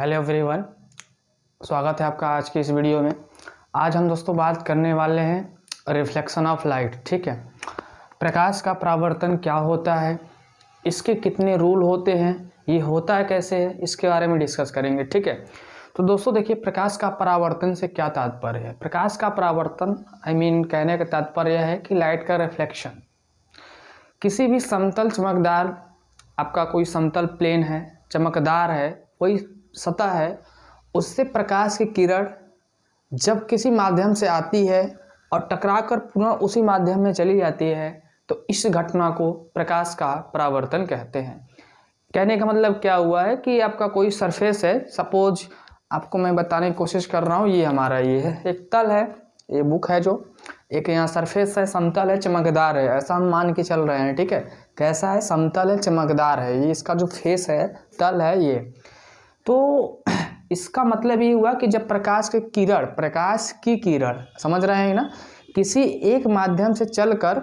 Hello everyone, स्वागत है आपका आज की इस वीडियो में। आज हम दोस्तों बात करने वाले हैं रिफ्लेक्शन ऑफ लाइट। ठीक है, प्रकाश का परावर्तन क्या होता है, इसके कितने रूल होते हैं, ये होता है कैसे है, इसके बारे में डिस्कस करेंगे। ठीक है, तो दोस्तों देखिए, प्रकाश का परावर्तन से क्या तात्पर्य है। प्रकाश का परावर्तन कहने का तात्पर्य है कि लाइट का रिफ्लेक्शन किसी भी समतल चमकदार, आपका कोई समतल प्लेन है, चमकदार है, कोई सतह है, उससे प्रकाश की किरण जब किसी माध्यम से आती है और टकराकर पुनः उसी माध्यम में चली जाती है, तो इस घटना को प्रकाश का परावर्तन कहते हैं। कहने का मतलब क्या हुआ है कि आपका कोई सरफेस है, सपोज आपको मैं बताने की कोशिश कर रहा हूँ, ये हमारा ये है, एक तल है, ये बुक है, जो एक यहाँ सरफेस है, समतल है, चमकदार है, ऐसा हम मान के चल रहे हैं। ठीक है, कैसा है, समतल है, चमकदार है, ये इसका जो फेस है, तल है ये। तो इसका मतलब ये हुआ कि जब प्रकाश की किरण समझ रहे हैं ना, किसी एक माध्यम से चलकर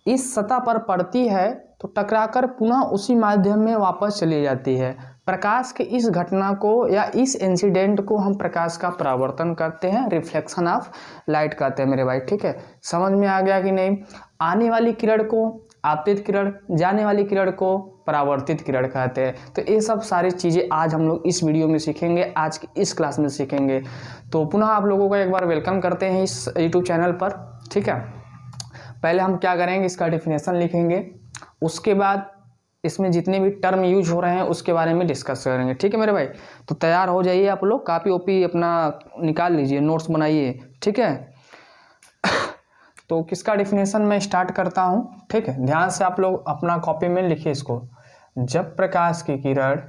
इस सतह पर पड़ती है तो टकराकर पुनः उसी माध्यम में वापस चली जाती है। प्रकाश के इस घटना को या इस इंसिडेंट को हम प्रकाश का परावर्तन करते हैं, रिफ्लेक्शन ऑफ लाइट कहते हैं मेरे भाई। ठीक है, समझ में आ गया कि नहीं। आने वाली किरण को आपतित किरण, जाने वाली किरण को परावर्तित किरण कहते हैं। तो ये सब सारी चीज़ें आज हम लोग इस वीडियो में सीखेंगे, आज की इस क्लास में सीखेंगे। तो पुनः आप लोगों का एक बार वेलकम करते हैं इस यूट्यूब चैनल पर। ठीक है, पहले हम क्या करेंगे, इसका डेफिनेशन लिखेंगे, उसके बाद इसमें जितने भी टर्म यूज हो रहे हैं उसके बारे में डिस्कस करेंगे। ठीक है मेरे भाई, तो तैयार हो जाइए आप लोग, कापी ओपी अपना निकाल लीजिए, नोट्स बनाइए। ठीक है, तो किसका डेफिनेशन मैं स्टार्ट करता हूँ। ठीक है, ध्यान से आप लोग अपना कॉपी में लिखिए इसको। जब प्रकाश की किरण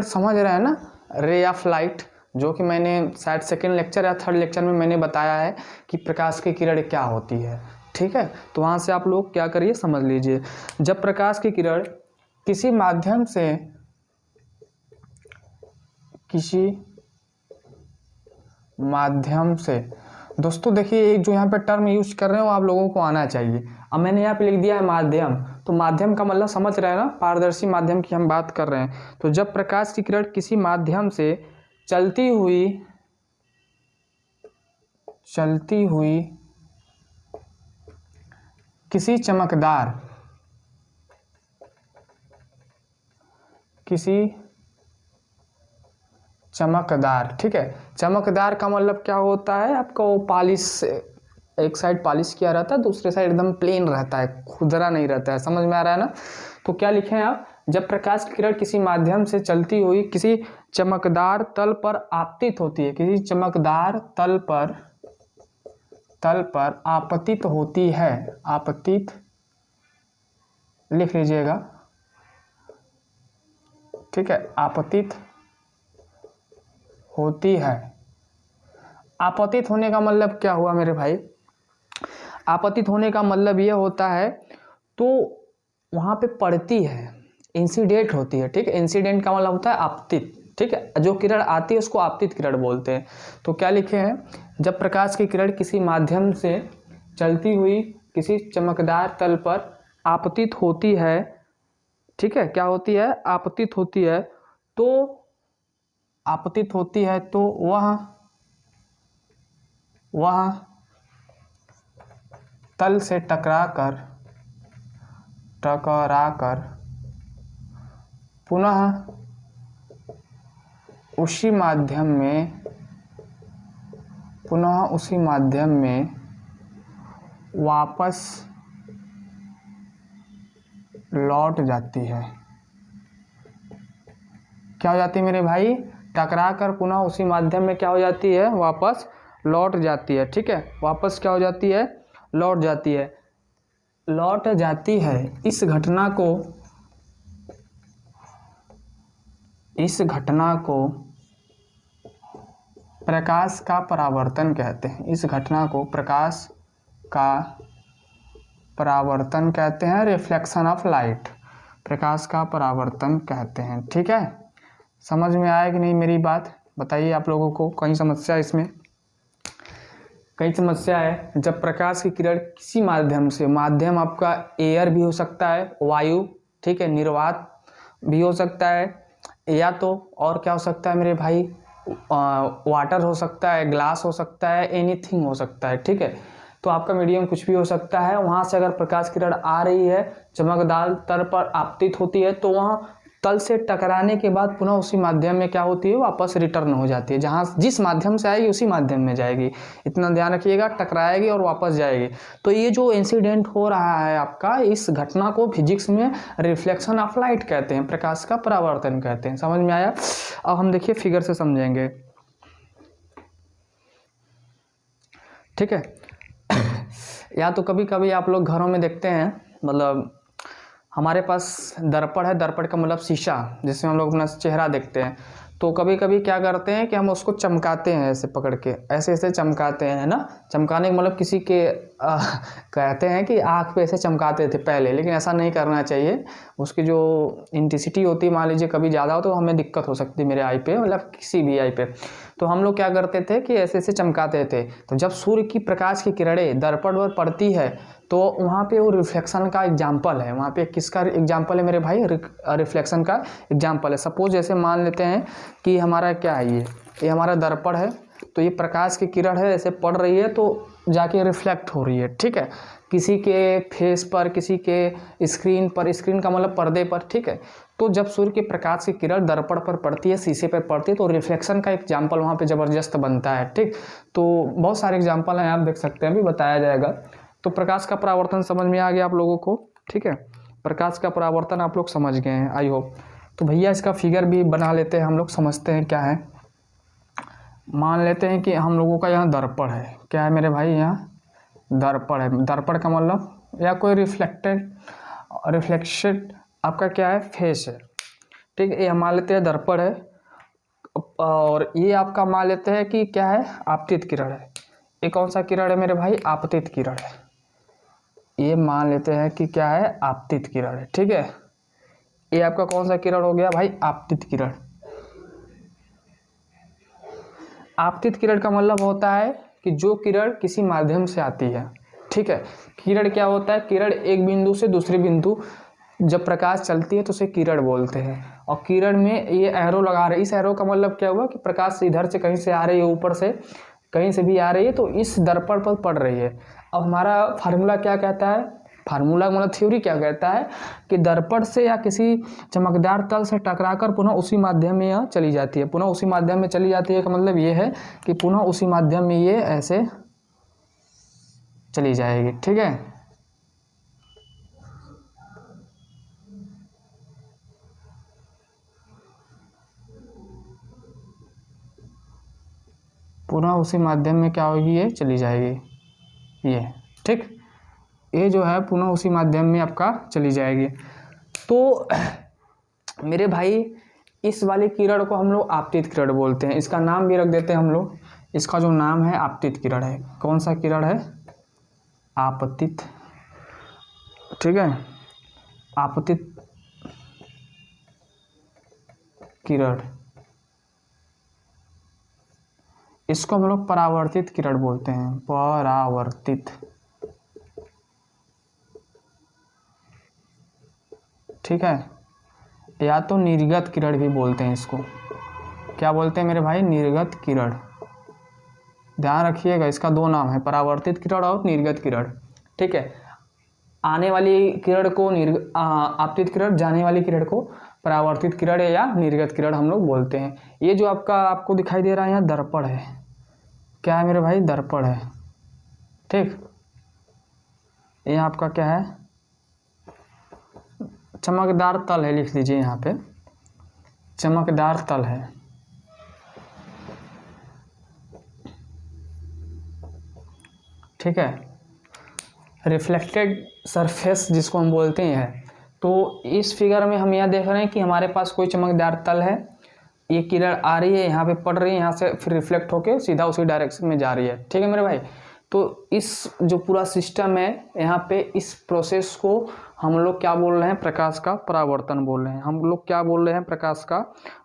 समझ रहे हैं ना, रे ऑफ लाइट, जो कि मैंने शायद सेकेंड लेक्चर या थर्ड लेक्चर में मैंने बताया है कि प्रकाश की किरण क्या होती है। ठीक है, तो वहाँ से आप लोग क्या करिए, समझ लीजिए। जब प्रकाश की किरण किसी माध्यम से दोस्तों देखिए, एक जो यहाँ पे टर्म यूज कर रहे हो आप लोगों को आना चाहिए। अब मैंने यहाँ पे लिख दिया है माध्यम, तो माध्यम का मतलब समझ रहे हैं ना, पारदर्शी माध्यम की हम बात कर रहे हैं। तो जब प्रकाश की किरण किसी माध्यम से चलती हुई किसी चमकदार, ठीक है, चमकदार का मतलब क्या होता है, आपका वो पॉलिश, एक साइड पॉलिश किया रहता है, दूसरे साइड एकदम प्लेन रहता है, खुरदरा नहीं रहता है। समझ में आ रहा है ना। तो क्या लिखें आप, जब प्रकाश की किरण किसी माध्यम से चलती हुई किसी चमकदार तल पर आपतित होती है, किसी चमकदार तल पर आपतित होती है, आपतित लिख लीजिएगा। ठीक है, आपतित होती है। आपतित होने का मतलब क्या हुआ मेरे भाई, आपतित होने का मतलब ये होता है, तो वहाँ पे पड़ती है, इंसिडेंट होती है। ठीक है, इंसिडेंट का मतलब होता है आपतित। ठीक है, जो किरण आती है उसको आपतित किरण बोलते हैं। तो क्या लिखे हैं, जब प्रकाश की किरण किसी माध्यम से चलती हुई किसी चमकदार तल पर आपतित होती है, ठीक है, क्या होती है, आपतित होती है, तो वह तल से टकराकर पुनः उसी माध्यम में वापस लौट जाती है। क्या हो जाती है मेरे भाई, टकराकर पुनः उसी माध्यम में क्या हो जाती है, वापस लौट जाती है। ठीक है, वापस क्या हो जाती है, लौट जाती है। इस घटना को प्रकाश का परावर्तन कहते हैं। इस घटना को प्रकाश का परावर्तन कहते हैं, रिफ्लेक्शन ऑफ लाइट, प्रकाश का परावर्तन कहते हैं। ठीक है, समझ में आया कि नहीं मेरी बात, बताइए आप लोगों को कहीं समस्या इसमें। कई समस्या है जब प्रकाश की किरण किसी माध्यम से, माध्यम आपका एयर भी हो सकता है, वायु, ठीक है, निर्वात भी हो सकता है, या तो और क्या हो सकता है मेरे भाई, वाटर हो सकता है, ग्लास हो सकता है, एनीथिंग हो सकता है, ठीक है। तो आपका मीडियम कुछ भी हो सकता है, वहाँ से अगर प्रकाश किरण आ रही है, चमकदार तल पर आपतित होती है, तो वहाँ तल से टकराने के बाद पुनः उसी माध्यम में क्या होती है, वापस रिटर्न हो जाती है। जहाँ जिस माध्यम से आएगी उसी माध्यम में जाएगी, इतना ध्यान रखिएगा, टकराएगी और वापस जाएगी। तो ये जो इंसिडेंट हो रहा है आपका, इस घटना को फिजिक्स में रिफ्लेक्शन ऑफ लाइट कहते हैं, प्रकाश का परावर्तन कहते हैं। समझ में आया? अब हम देखिए फिगर से समझेंगे, ठीक है। या तो कभी कभी आप लोग घरों में देखते हैं, मतलब हमारे पास दर्पण है, दर्पण का मतलब शीशा, जिसमें हम लोग अपना चेहरा देखते हैं। तो कभी कभी क्या करते हैं कि हम उसको चमकाते हैं, ऐसे पकड़ के ऐसे ऐसे चमकाते हैं, है ना। चमकाने का मतलब किसी के कहते हैं कि आँख पे ऐसे चमकाते थे पहले, लेकिन ऐसा नहीं करना चाहिए। उसकी जो इंटेंसिटी होती है, मान लीजिए कभी ज़्यादा हो तो हमें दिक्कत हो सकती है मेरे आई पे, मतलब किसी भी आई पे। तो हम लोग क्या करते थे कि ऐसे ऐसे चमकाते थे। तो जब सूर्य की प्रकाश की किरणें दर्पण पर पड़ती है, तो वहाँ पे वो रिफ्लेक्शन का एग्जाम्पल है। वहाँ पे किसका एग्जाम्पल है मेरे भाई? रिफ्लेक्शन का एग्जाम्पल है। सपोज जैसे मान लेते हैं कि हमारा क्या है, ये हमारा दर्पण है, तो ये प्रकाश की किरण है, ऐसे पड़ रही है तो जाके रिफ्लेक्ट हो रही है, ठीक है, किसी के फेस पर, किसी के स्क्रीन पर, स्क्रीन का मतलब पर्दे पर, ठीक है। तो जब सूर्य के प्रकाश की किरण दर्पण पर पड़ती है, शीशे पर पड़ती है, तो रिफ्लेक्शन का एग्जाम्पल वहाँ पे ज़बरदस्त बनता है, ठीक। तो बहुत सारे एग्जाम्पल हैं, आप देख सकते हैं, अभी बताया जाएगा। तो प्रकाश का परावर्तन समझ में आ गया आप लोगों को, ठीक है। प्रकाश का परावर्तन आप लोग समझ गए हैं, आई होप। तो भैया इसका फिगर भी बना लेते हैं, हम लोग समझते हैं क्या है। मान लेते हैं कि हम लोगों का यहाँ दर्पण है, क्या है मेरे भाई, यहाँ दर्पण है। दर्पण का मतलब या कोई रिफ्लेक्शन आपका क्या है, फेस है, ठीक है। ये मान लेते हैं दर्पण है, और ये आपका मान लेते हैं कि क्या है, आपतित किरण है। ये कौन सा किरण है मेरे भाई? आपतित किरण है। ये मान लेते हैं कि क्या है, आपतित किरण है, ठीक है। ये आपका कौन सा किरण हो गया भाई? आपतित किरण। आपतित किरण का मतलब होता है कि जो किरण किसी माध्यम से आती है, ठीक है। किरण क्या होता है? किरण एक बिंदु से दूसरे बिंदु जब प्रकाश चलती है तो उसे किरण बोलते हैं। और किरण में ये एरो लगा रहे, इस एरो का मतलब क्या हुआ कि प्रकाश इधर से कहीं से आ रही है, ऊपर से कहीं से भी आ रही है, तो इस दर्पण पर पड़ रही है। अब हमारा फार्मूला क्या कहता है? फार्मूला मतलब थ्योरी क्या कहता है कि दर्पण से या किसी चमकदार तल से टकराकर पुनः उसी माध्यम में यह चली जाती है। पुनः उसी माध्यम में चली जाती है का मतलब ये है कि पुनः उसी माध्यम में ये ऐसे चली जाएगी, ठीक है। पुनः उसी माध्यम में क्या होगी, ये चली जाएगी, ये, ठीक। ये जो है पुनः उसी माध्यम में आपका चली जाएगी। तो मेरे भाई इस वाली किरण को हम लोग आपतित किरण बोलते हैं। इसका नाम भी रख देते हैं हम लोग, इसका जो नाम है आपतित किरण है। कौन सा किरण है? आपतित, ठीक है, आपतित किरण। इसको हम लोग परावर्तित किरण बोलते हैं, परावर्तित, ठीक है। या तो निर्गत किरण भी बोलते हैं इसको। क्या बोलते हैं मेरे भाई? निर्गत किरण। ध्यान रखिएगा, इसका दो नाम है, परावर्तित किरण और निर्गत किरण, ठीक है। आने वाली किरण को आपतित किरण, जाने वाली किरण को परावर्तित किरण या निर्गत किरण हम लोग बोलते हैं। ये जो आपका आपको दिखाई दे रहा है यहाँ दर्पण है, क्या है मेरे भाई? दर्पण है, ठीक। ये आपका क्या है? चमकदार तल है, लिख लीजिए यहाँ पे, चमकदार तल है, ठीक है। रिफ्लेक्टेड सरफेस जिसको हम बोलते हैं। तो इस फिगर में हम यह देख रहे हैं कि हमारे पास कोई चमकदार तल है, ये किरण आ रही है, यहाँ पे पड़ रही है, यहाँ से फिर रिफ्लेक्ट होके सीधा उसी डायरेक्शन में जा रही है, ठीक है मेरे भाई। तो इस जो पूरा सिस्टम है यहाँ पे, इस प्रोसेस को हम लोग क्या बोल रहे हैं? प्रकाश का परावर्तन बोल रहे हैं। हम लोग क्या बोल रहे हैं? प्रकाश का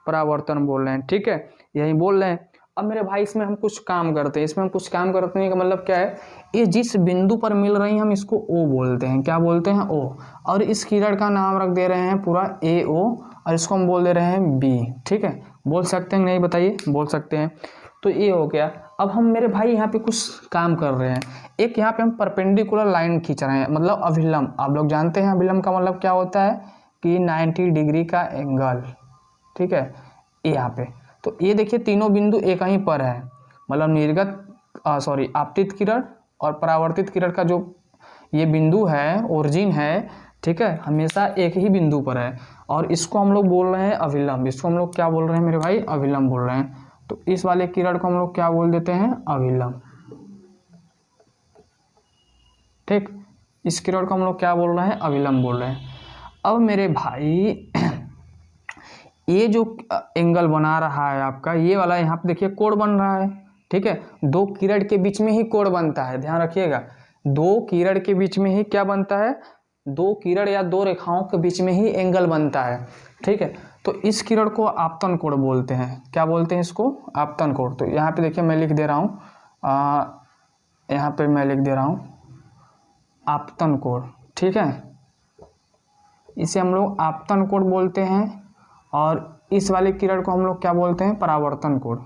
परावर्तन बोल रहे हैं, ठीक है, यही बोल रहे हैं। अब मेरे भाई इसमें हम कुछ काम करते हैं, इसमें हम कुछ काम करते हैं का मतलब क्या है, ये जिस बिंदु पर मिल रही हैं हम इसको O बोलते हैं। क्या बोलते हैं? O। और इस किरण का नाम रख दे रहे हैं पूरा AO और इसको हम बोल दे रहे हैं B। ठीक है, बोल सकते हैं नहीं? बताइए, बोल सकते हैं। तो ये हो गया। अब हम मेरे भाई यहाँ पे कुछ काम कर रहे हैं। एक यहाँ पे हम परपेंडिकुलर लाइन खींच रहे हैं, मतलब अभिलंब। आप लोग जानते हैं अभिलंब का मतलब क्या होता है कि 90 डिग्री का एंगल। ठीक है, यहाँ पे तो ये देखिए तीनों बिंदु एक ही पर है, मतलब निर्गत आपतित किरण और परावर्तित किरण का जो ये बिंदु है, ओरिजिन है, ठीक है, हमेशा एक ही बिंदु पर है और इसको हम लोग बोल रहे हैं अभिलंब। इसको हम लोग क्या बोल रहे हैं मेरे भाई? अभिलंब बोल रहे हैं। तो इस वाले किरण को हम लोग क्या बोल देते हैं? अभिलंब। ठीक, इस किरण को हम लोग क्या बोल रहे हैं? अभिलंब बोल रहे हैं। अब मेरे भाई ये जो एंगल बना रहा है आपका, ये वाला यहाँ पे देखिए कोण बन रहा है। ठीक है, दो किरण के बीच में ही कोण बनता है, ध्यान रखिएगा। दो किरण के बीच में ही क्या बनता है? दो किरण या दो रेखाओं के बीच में ही एंगल बनता है। ठीक है, तो इस किरण को आपतन कोण बोलते हैं। क्या बोलते हैं इसको? आपतन कोण। तो यहाँ पे देखिए मैं लिख दे रहा हूँ, यहाँ पे मैं लिख दे रहा हूँ आपतन कोण। ठीक है, इसे हम लोग आपतन कोण बोलते हैं और इस वाले किरण को हम लोग क्या बोलते हैं? परावर्तन कोण।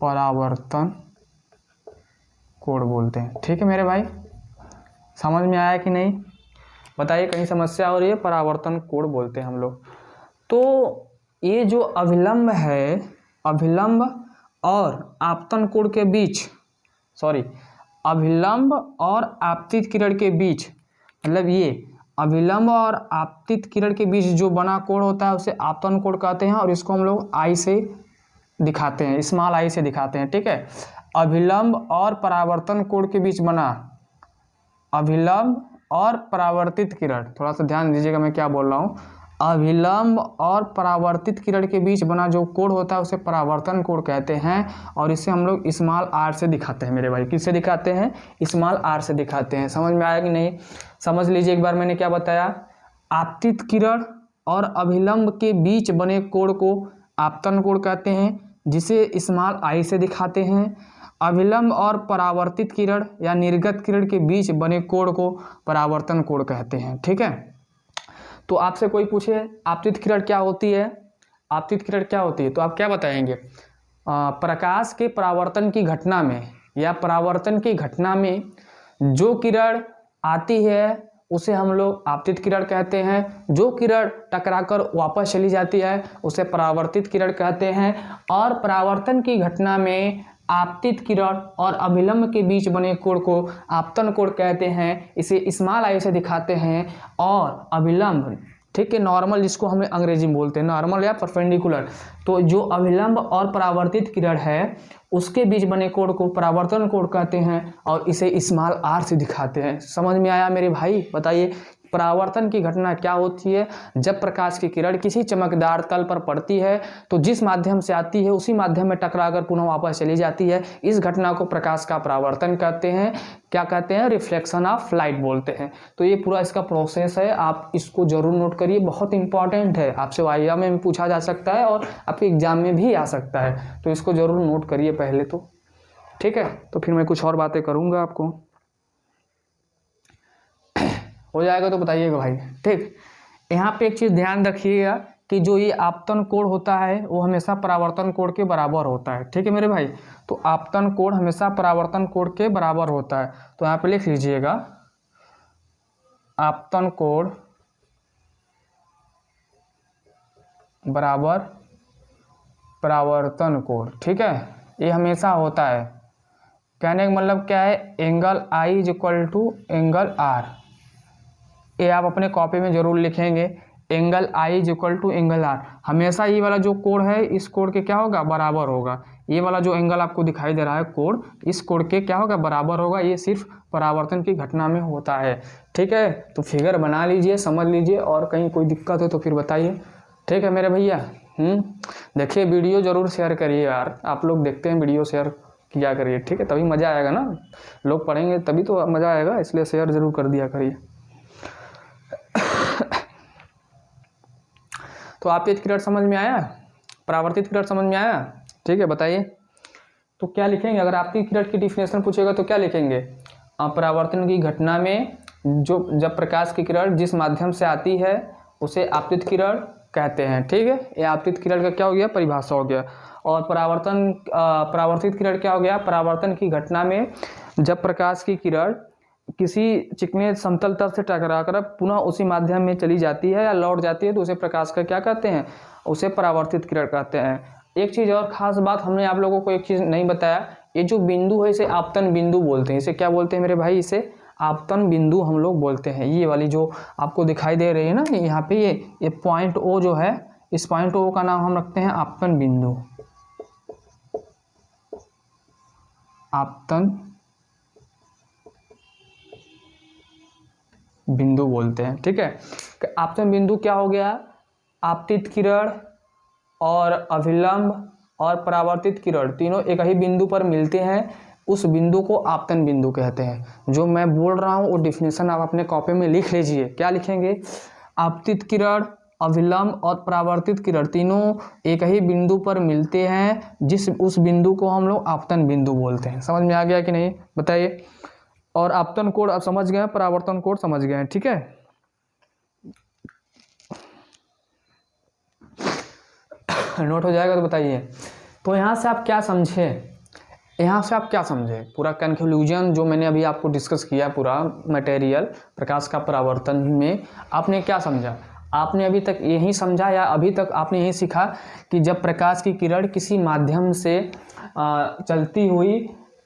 परावर्तन कोण बोलते हैं। ठीक है मेरे भाई, समझ में आया कि नहीं? बताइए, कहीं समस्या हो रही है? परावर्तन कोण बोलते हैं हम लोग। तो ये जो अभिलंब है, अभिलंब और आपतन कोण के बीच, अभिलंब और आपतित किरण के बीच, मतलब ये अभिलंब और आपतित किरण के बीच जो बना कोण होता है उसे आपतन कोण कहते हैं और इसको हम लोग आई से दिखाते हैं, स्मॉल आई से दिखाते हैं। ठीक है, अभिलंब और परावर्तन कोण के बीच बना, अभिलंब और परावर्तित किरण, थोड़ा सा ध्यान दीजिएगा मैं क्या बोल रहा हूँ। अभिलंब और परावर्तित किरण के बीच बना जो कोण होता है उसे परावर्तन कोण कहते हैं और इसे हम लोग स्मॉल आर से दिखाते हैं मेरे भाई। किससे दिखाते हैं? स्मॉल आर से दिखाते हैं। समझ में आया कि नहीं? समझ लीजिए एक बार मैंने क्या बताया। आपतित किरण और अभिलंब के बीच बने कोण को आपतन कोण कहते हैं, जिसे स्मॉल आई से दिखाते हैं। अभिलंब और परावर्तित किरण या निर्गत किरण के बीच बने कोण को परावर्तन कोण कहते हैं। ठीक है, तो आपसे कोई पूछे आपतित किरण क्या होती है, आपतित किरण क्या होती है, तो आप क्या बताएंगे? प्रकाश के परावर्तन की घटना में या परावर्तन की घटना में जो किरण आती है उसे हम लोग आपतित किरण कहते हैं। जो किरण टकराकर वापस चली जाती है उसे परावर्तित किरण कहते हैं। और परावर्तन की घटना में आपतित किरण और अभिलंब के बीच बने कोण को आपतन कोण कहते हैं। इसे स्मॉल आई से दिखाते हैं। और अभिलंब, ठीक है, नॉर्मल जिसको हमें अंग्रेजी में बोलते हैं, नॉर्मल या परपेंडिकुलर, तो जो अभिलंब और परावर्तित किरण है उसके बीच बने कोण को परावर्तन कोण कहते हैं और इसे स्मॉल आर से दिखाते हैं। समझ में आया मेरे भाई? बताइए, परावर्तन की घटना क्या होती है? जब प्रकाश की किरण किसी चमकदार तल पर पड़ती है तो जिस माध्यम से आती है उसी माध्यम में टकराकर पुनः वापस चली जाती है। इस घटना को प्रकाश का परावर्तन कहते हैं। क्या कहते हैं? रिफ्लेक्शन ऑफ लाइट बोलते हैं। तो ये पूरा इसका प्रोसेस है, आप इसको जरूर नोट करिए, बहुत इंपॉर्टेंट है। आपसे वाइवा में पूछा जा सकता है और आपके एग्जाम में भी आ सकता है, तो इसको जरूर नोट करिए पहले तो। ठीक है, तो फिर मैं कुछ और बातें करूँगा, आपको हो जाएगा तो बताइएगा भाई। ठीक, यहाँ पे एक चीज़ ध्यान रखिएगा कि जो ये आपतन कोण होता है वो हमेशा परावर्तन कोण के बराबर होता है। ठीक है मेरे भाई, तो आपतन कोण हमेशा परावर्तन कोण के बराबर होता है। तो यहाँ पे लिख लीजिएगा, आपतन कोण बराबर परावर्तन कोण। ठीक है, ये हमेशा होता है। कहने का मतलब क्या है? Angle I is equal to angle R. ये आप अपने कॉपी में जरूर लिखेंगे, angle I is equal to angle R. हमेशा ये वाला जो कोण है इस कोण के क्या होगा? बराबर होगा। ये वाला जो एंगल आपको दिखाई दे रहा है कोण, इस कोण के क्या होगा? बराबर होगा। ये सिर्फ परावर्तन की घटना में होता है। ठीक है, तो फिगर बना लीजिए, समझ लीजिए, और कहीं कोई दिक्कत हो तो फिर बताइए। ठीक है मेरे भैया। देखिए, वीडियो जरूर शेयर करिए यार, आप लोग देखते हैं वीडियो, शेयर किया करिए। ठीक है, तभी मज़ा आएगा ना, लोग पढ़ेंगे तभी तो मज़ा आएगा, इसलिए शेयर जरूर कर दिया करिए। तो आपतित किरण समझ में आया? परावर्तित किरण समझ में आया? ठीक है, बताइए तो क्या लिखेंगे? अगर आपकी किरण की डिफिनेशन पूछेगा तो क्या लिखेंगे? परावर्तन की घटना में जब प्रकाश की किरण जिस माध्यम से आती है उसे आपतित किरण कहते हैं। ठीक है, ये आपतित किरण का क्या हो गया? परिभाषा हो गया। और परावर्तित किरण क्या हो गया? परावर्तन की घटना में जब प्रकाश की किरण किसी चिकने समतल तल से टकराकर पुनः उसी माध्यम में चली जाती है या लौट जाती है तो उसे प्रकाश का क्या कहते हैं? उसे परावर्तित किरण कहते हैं। एक चीज़ और खास बात हमने आप लोगों को एक चीज़ नहीं बताया, ये जो बिंदु है इसे आपतन बिंदु बोलते हैं। इसे क्या बोलते हैं मेरे भाई? इसे आपतन बिंदु हम लोग बोलते हैं। ये वाली जो आपको दिखाई दे रही है ना यहाँ पे, ये पॉइंट ओ जो है, इस पॉइंट ओ का नाम हम रखते हैं आपतन बिंदु। आपतन बिंदु बोलते हैं। ठीक है, आपतन बिंदु क्या हो गया? आपतित किरण और अभिलंब और परावर्तित किरण तीनों एक ही बिंदु पर मिलते हैं, उस बिंदु को आपतन बिंदु कहते हैं। जो मैं बोल रहा हूँ वो डिफिनेशन आप अपने कॉपी में लिख लीजिए। क्या लिखेंगे? आपतित किरण, अभिलंब और परावर्तित किरण तीनों एक ही बिंदु पर मिलते हैं, उस बिंदु को हम लोग आपतन बिंदु बोलते हैं। समझ में आ गया कि नहीं? बताइए। और आपतन कोण आप समझ गए हैं, परावर्तन कोण समझ गए हैं। ठीक है, नोट हो जाएगा तो बताइए। तो यहाँ से आप क्या समझे? यहाँ से आप क्या समझे? पूरा कंक्लूजन जो मैंने अभी आपको डिस्कस किया, पूरा मटेरियल प्रकाश का परावर्तन में आपने क्या समझा? आपने अभी तक यही समझा या अभी तक आपने यही सीखा कि जब प्रकाश की किरण किसी माध्यम से चलती हुई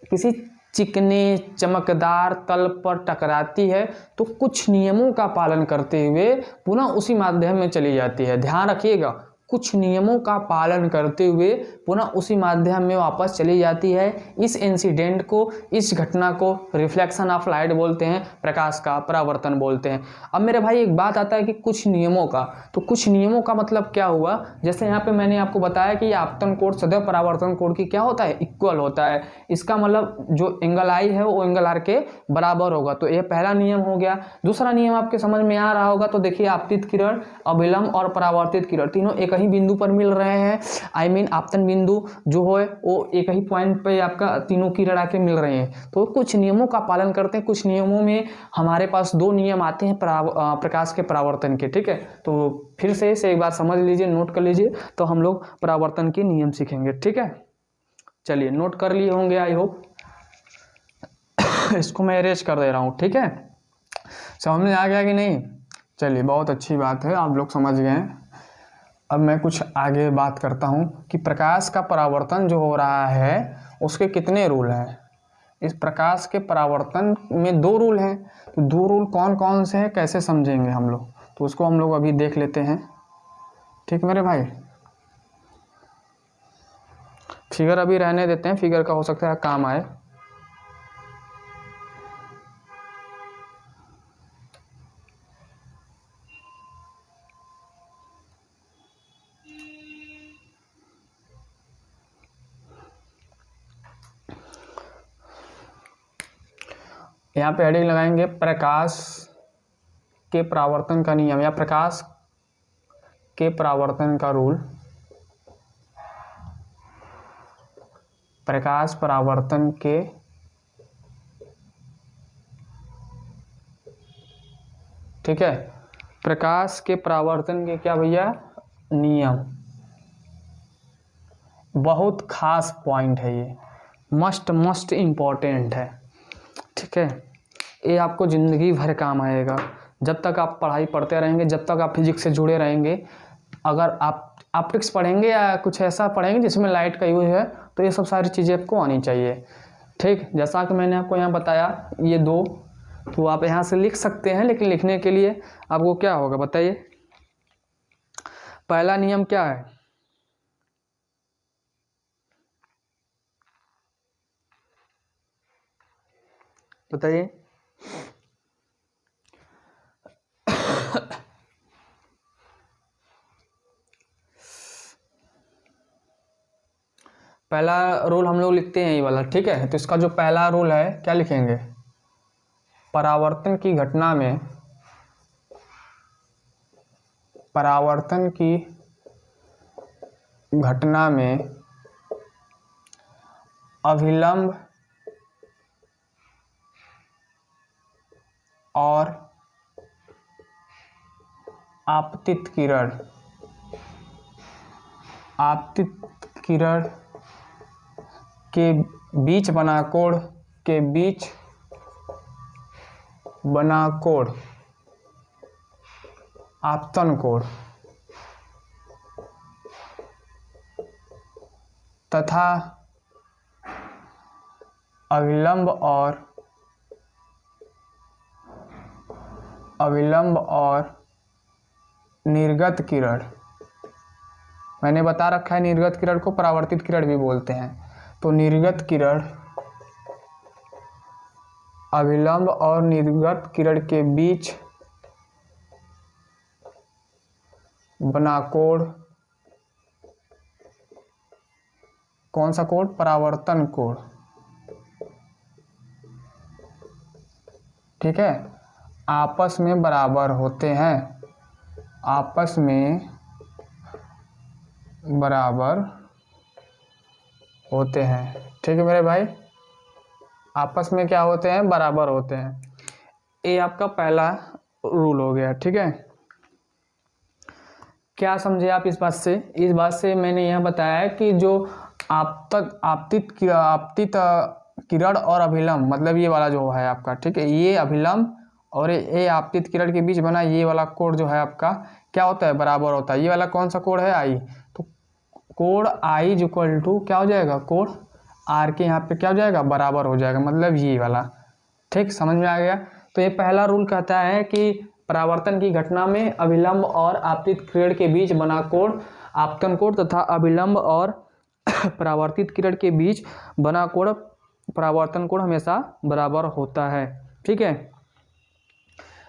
किसी चिकने चमकदार तल पर टकराती है तो कुछ नियमों का पालन करते हुए पुनः उसी माध्यम में चली जाती है। ध्यान रखिएगा, कुछ नियमों का पालन करते हुए पुनः उसी माध्यम में वापस चली जाती है। इस इंसिडेंट को, इस घटना को रिफ्लेक्शन ऑफ लाइट बोलते हैं, प्रकाश का परावर्तन बोलते हैं। अब मेरे भाई एक बात आता है कि कुछ नियमों का, तो कुछ नियमों का मतलब क्या हुआ? जैसे यहाँ पे मैंने आपको बताया कि आपतन कोण सदैव परावर्तन कोण की क्या होता है? इक्वल होता है। इसका मतलब जो एंगल आई है वो एंगल आर के बराबर होगा। तो ये पहला नियम हो गया। दूसरा नियम आपके समझ में आ रहा होगा, तो देखिए आपतित किरण, अभिलंब और परावर्तित किरण तीनों एक ही बिंदु पर मिल रहे हैं। आई मीन आपतन बिंदु जो है वो एक ही पॉइंट पे आपका तीनों किरण आके मिल रहे हैं। तो कुछ नियमों का पालन करते हैं। कुछ नियमों में हमारे पास दो नियम आते हैं प्रकाश के परावर्तन के। ठीक है, तो फिर से इसे एक बार समझ लीजिए, नोट कर लीजिए, तो हम लोग परावर्तन के नियम सीखेंगे। ठीक है, चलिए नोट कर लिए होंगे आई होप। इसको मैं अरेंज कर दे रहा हूँ। ठीक है, समझ में आ गया कि नहीं? चलिए, बहुत अच्छी बात है, आप लोग समझ गए हैं। अब मैं कुछ आगे बात करता हूँ कि प्रकाश का परावर्तन जो हो रहा है उसके कितने रूल हैं। इस प्रकाश के परावर्तन में दो रूल हैं। तो दो रूल कौन कौन से हैं, कैसे समझेंगे हम लोग, तो उसको हम लोग अभी देख लेते हैं। ठीक मेरे भाई, फिगर अभी रहने देते हैं, फिगर का हो सकता है काम आए। यहाँ पे हेडिंग लगाएंगे प्रकाश के परावर्तन का नियम या प्रकाश के परावर्तन का रूल। प्रकाश परावर्तन के ठीक है, प्रकाश के परावर्तन के क्या भैया? नियम। बहुत खास पॉइंट है ये, मस्ट इम्पॉर्टेंट है। ठीक है, ये आपको ज़िंदगी भर काम आएगा। जब तक आप पढ़ाई पढ़ते रहेंगे, जब तक आप फिजिक्स से जुड़े रहेंगे, अगर आप ऑप्टिक्स पढ़ेंगे या कुछ ऐसा पढ़ेंगे जिसमें लाइट का यूज है, तो ये सब सारी चीज़ें आपको आनी चाहिए। ठीक, जैसा कि मैंने आपको यहाँ बताया ये दो, तो आप यहाँ से लिख सकते हैं, लेकिन लिखने के लिए आपको क्या होगा बताइए? पहला नियम क्या है? बताइए। पहला रूल हम लोग लिखते हैं ये वाला। ठीक है, तो इसका जो पहला रूल है क्या लिखेंगे? परावर्तन की घटना में, परावर्तन की घटना में अभिलंब और आपतित किरण के बीच बना कोण आपतन कोण तथा अभिलंब और निर्गत किरण, मैंने बता रखा है निर्गत किरण को परावर्तित किरण भी बोलते हैं। तो निर्गत किरण अभिलंब और निर्गत किरण के बीच बना कोण, कौन सा कोण? परावर्तन कोण। ठीक है, आपस में बराबर होते हैं, आपस में बराबर होते हैं। ठीक है मेरे भाई, आपस में क्या होते हैं? बराबर होते हैं। ये आपका पहला रूल हो गया। ठीक है, क्या समझे आप इस बात से? इस बात से मैंने यह बताया कि जो आपतित किरण और अभिलंब, मतलब ये वाला जो है आपका, ठीक है, ये अभिलंब और ये आपतित किरण के बीच बना ये वाला कोण जो है आपका क्या होता है? बराबर होता है। ये वाला कौन सा कोण है? आई। तो कोण आई इज इक्वल टू क्या हो जाएगा? कोण आर के यहाँ पे क्या हो जाएगा? बराबर हो जाएगा, मतलब ये वाला। ठीक, समझ में आ गया? तो ये पहला रूल कहता है कि परावर्तन की घटना में अभिलंब और आपतित किरण के बीच बना कोण आपतन कोण तथा अभिलंब और परावर्तित किरण के बीच बना कोण परावर्तन कोण हमेशा बराबर होता है। ठीक है,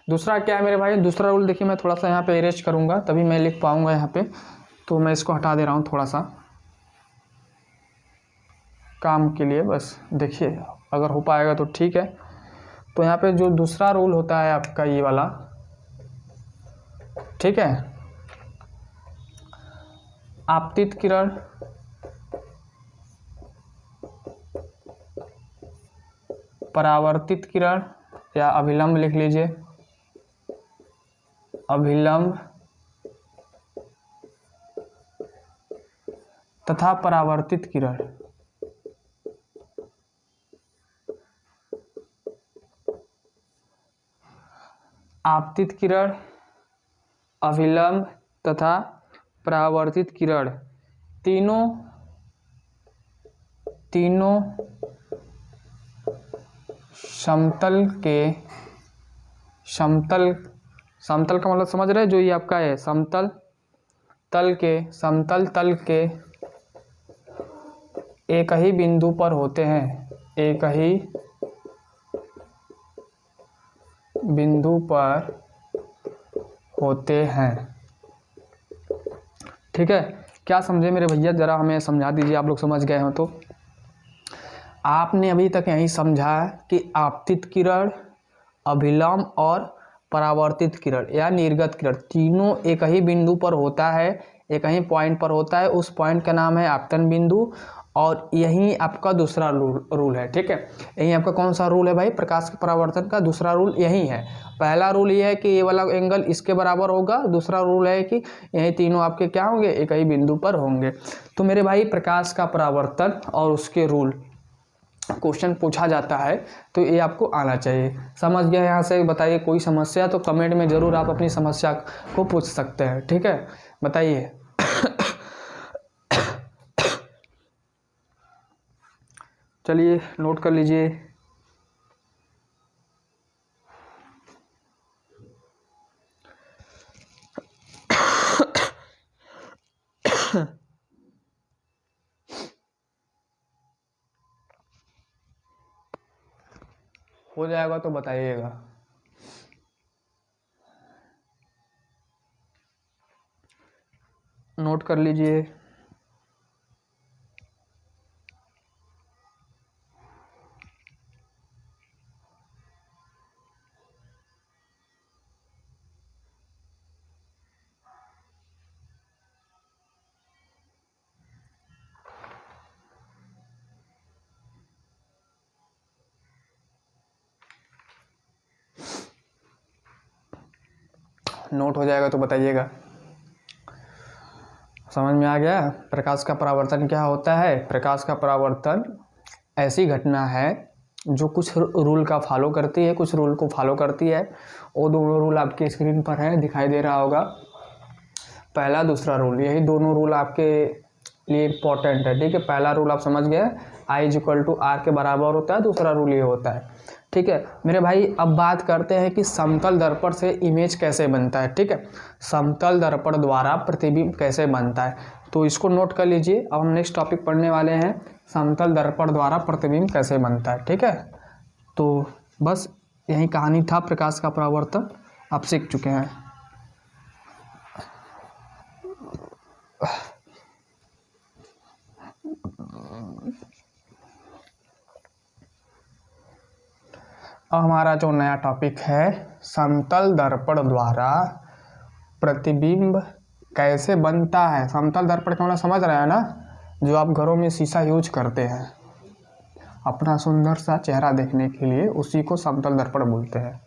दूसरा क्या है मेरे भाई? दूसरा रूल देखिए, मैं थोड़ा सा यहाँ पे इरेज करूँगा तभी मैं लिख पाऊँगा यहाँ पे, तो मैं इसको हटा दे रहा हूँ थोड़ा सा काम के लिए, बस देखिए अगर हो पाएगा तो ठीक है। तो यहाँ पे जो दूसरा रूल होता है आपका ये वाला, ठीक है, आपतित किरण परावर्तित किरण, या अभिलंब लिख लीजिए, अभिलंब तथा परावर्तित किरण आपतित किरण अभिलंब तथा परावर्तित किरण तीनों समतल का मतलब समझ रहे हैं? जो ये आपका है समतल तल के एक ही बिंदु पर होते हैं, एक ही बिंदु पर होते हैं। ठीक है, क्या समझे मेरे भैया? जरा हमें समझा दीजिए, आप लोग समझ गए हो तो। आपने अभी तक यही समझा कि आपतित किरण, अभिलंब और परावर्तित किरण या निर्गत किरण तीनों एक ही बिंदु पर होता है, एक ही पॉइंट पर होता है। उस पॉइंट का नाम है आपतन बिंदु, और यही आपका दूसरा रूल है। ठीक है, यही आपका कौन सा रूल है भाई? प्रकाश के परावर्तन का दूसरा रूल यही है। पहला रूल ये है कि ये वाला एंगल इसके बराबर होगा, दूसरा रूल है कि यही तीनों आपके क्या होंगे? एक ही बिंदु पर होंगे। तो मेरे भाई प्रकाश का परावर्तन और उसके रूल क्वेश्चन पूछा जाता है तो ये आपको आना चाहिए। समझ गया यहाँ से? बताइए, कोई समस्या तो कमेंट में ज़रूर आप अपनी समस्या को पूछ सकते हैं। ठीक है, बताइए। चलिए नोट कर लीजिए। हो जाएगा तो बताइएगा। नोट कर लीजिए। नोट हो जाएगा तो बताइएगा। समझ में आ गया? प्रकाश का परावर्तन क्या होता है? प्रकाश का परावर्तन ऐसी घटना है जो कुछ रूल का फॉलो करती है, कुछ रूल को फॉलो करती है। वो दोनों रूल आपके स्क्रीन पर है, दिखाई दे रहा होगा। पहला दूसरा रूल, यही दोनों रूल आपके लिए इम्पोर्टेंट है, ठीक है। पहला रूल आप समझ गए, I=R के बराबर होता है। दूसरा रूल ये होता है, ठीक है मेरे भाई। अब बात करते हैं कि समतल दर्पण से इमेज कैसे बनता है, ठीक है। समतल दर्पण द्वारा प्रतिबिंब कैसे बनता है, तो इसको नोट कर लीजिए। अब हम नेक्स्ट टॉपिक पढ़ने वाले हैं, समतल दर्पण द्वारा प्रतिबिंब कैसे बनता है, ठीक है। तो बस यही कहानी था प्रकाश का परावर्तन, आप सीख चुके हैं। अब हमारा जो नया टॉपिक है, समतल दर्पण द्वारा प्रतिबिंब कैसे बनता है। समतल दर्पण का मतलब समझ रहे हैं ना, जो आप घरों में शीशा यूज करते हैं अपना सुंदर सा चेहरा देखने के लिए, उसी को समतल दर्पण बोलते हैं।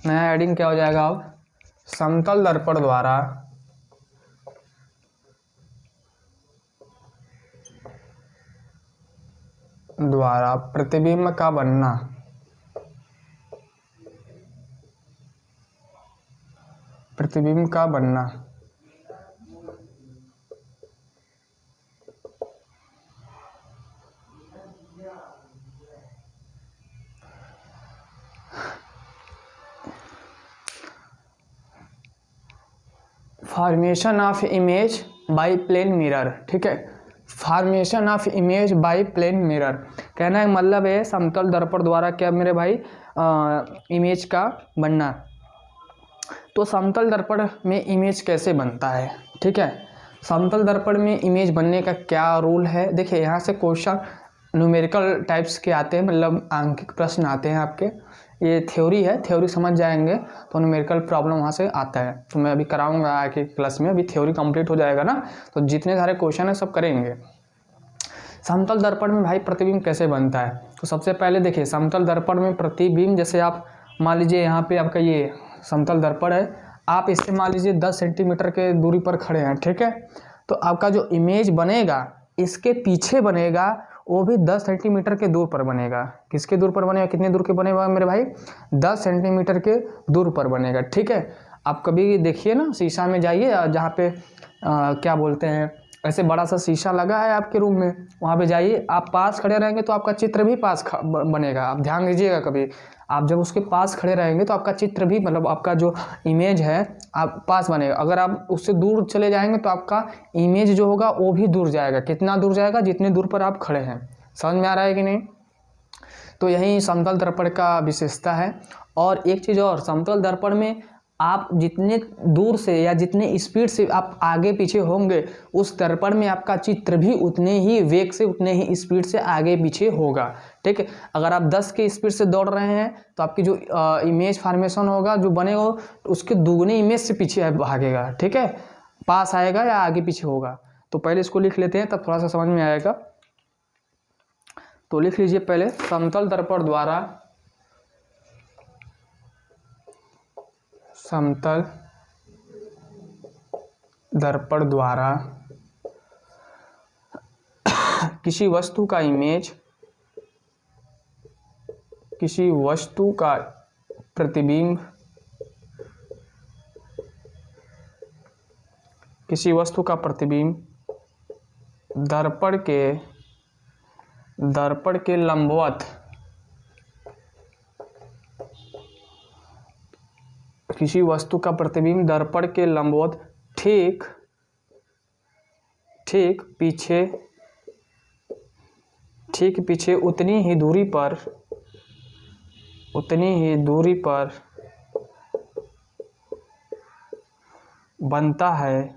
नया हेडिंग क्या हो जाएगा अब? समतल दर्पण द्वारा प्रतिबिंब का बनना। प्रतिबिंब का बनना formation of image by plane mirror, ठीक है। Formation of image by plane mirror कहना है मतलब है समतल दर्पण द्वारा क्या मेरे भाई, इमेज का बनना। तो समतल दर्पण में इमेज कैसे बनता है, ठीक है। समतल दर्पण में इमेज बनने का क्या रूल है, देखिए यहाँ से क्वेश्चन न्यूमेरिकल टाइप्स के आते हैं, मतलब आंकिक प्रश्न आते हैं आपके। ये थ्योरी है, थ्योरी समझ जाएंगे तो न्यूमेरिकल प्रॉब्लम वहाँ से आता है। तो मैं अभी कराऊंगा आगे क्लास में, अभी थ्योरी कंप्लीट हो जाएगा ना, तो जितने सारे क्वेश्चन है सब करेंगे। समतल दर्पण में भाई प्रतिबिंब कैसे बनता है, तो सबसे पहले देखिए समतल दर्पण में प्रतिबिंब, जैसे आप मान लीजिए यहाँ पे आपका ये समतल दर्पण है, आप इससे मान लीजिए 10 सेंटीमीटर के दूरी पर खड़े हैं, ठीक है। तो आपका जो इमेज बनेगा इसके पीछे बनेगा, वो भी 10 सेंटीमीटर के दूर पर बनेगा। किसके दूर पर बनेगा, कितने दूर के बनेगा मेरे भाई, 10 सेंटीमीटर के दूर पर बनेगा, ठीक है। आप कभी देखिए ना, शीशा में जाइए, जहाँ पे क्या बोलते हैं, ऐसे बड़ा सा शीशा लगा है आपके रूम में, वहाँ पे जाइए, आप पास खड़े रहेंगे तो आपका चित्र भी पास बनेगा। आप ध्यान दीजिएगा, कभी आप जब उसके पास खड़े रहेंगे तो आपका चित्र भी, मतलब आपका जो इमेज है आप पास बनेगा। अगर आप उससे दूर चले जाएंगे तो आपका इमेज जो होगा वो भी दूर जाएगा। कितना दूर जाएगा, जितने दूर पर आप खड़े हैं। समझ में आ रहा है कि नहीं? तो यही समतल दर्पण का विशेषता है। और एक चीज़ और, समतल दर्पण में आप जितने दूर से या जितने स्पीड से आप आगे पीछे होंगे, उस दर्पण में आपका चित्र भी उतने ही वेग से, उतने ही स्पीड से आगे पीछे होगा, ठीक है। अगर आप 10 के स्पीड से दौड़ रहे हैं तो आपकी जो इमेज फॉर्मेशन होगा, जो बनेगा, उसके दुगने इमेज से पीछे भागेगा, ठीक है, पास आएगा या आगे पीछे होगा। तो पहले इसको लिख लेते हैं, तब थोड़ा सा समझ में आएगा। तो लिख लीजिए पहले, समतल दर्पण द्वारा, समतल दर्पण द्वारा किसी वस्तु का इमेज, किसी वस्तु का प्रतिबिंब, किसी वस्तु का प्रतिबिंब दर्पण के लंबवत, किसी वस्तु का प्रतिबिंब दर्पण के लंबवत ठीक पीछे उतनी ही दूरी पर बनता है।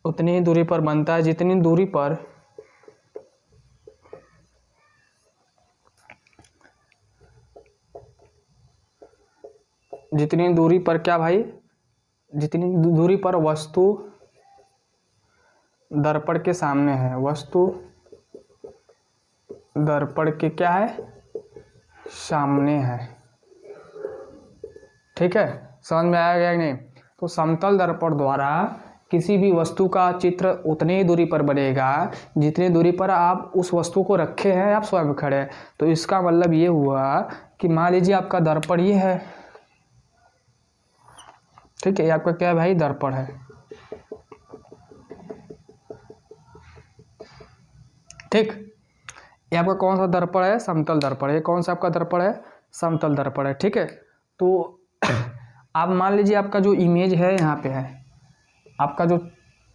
उतनी ही दूरी पर बनता है जितनी दूरी पर जितनी दूरी पर क्या भाई, जितनी दूरी पर वस्तु दर्पण के सामने है, वस्तु दर्पण के क्या है, सामने है। ठीक है, समझ में आया गया कि नहीं? तो समतल दर्पण द्वारा किसी भी वस्तु का चित्र उतनी ही दूरी पर बनेगा जितनी दूरी पर आप उस वस्तु को रखे हैं, आप स्वयं खड़े हैं। तो इसका मतलब ये हुआ कि मान लीजिए आपका दर्पण ये है, ठीक है, ये आपका क्या है भाई, दर्पण है। ठीक, ये आपका कौन सा दर्पण है, समतल दर्पण। ये कौन सा आपका दर्पण है, समतल दर्पण है। ठीक है, तो आप मान लीजिए आपका जो इमेज है यहाँ पे है, आपका जो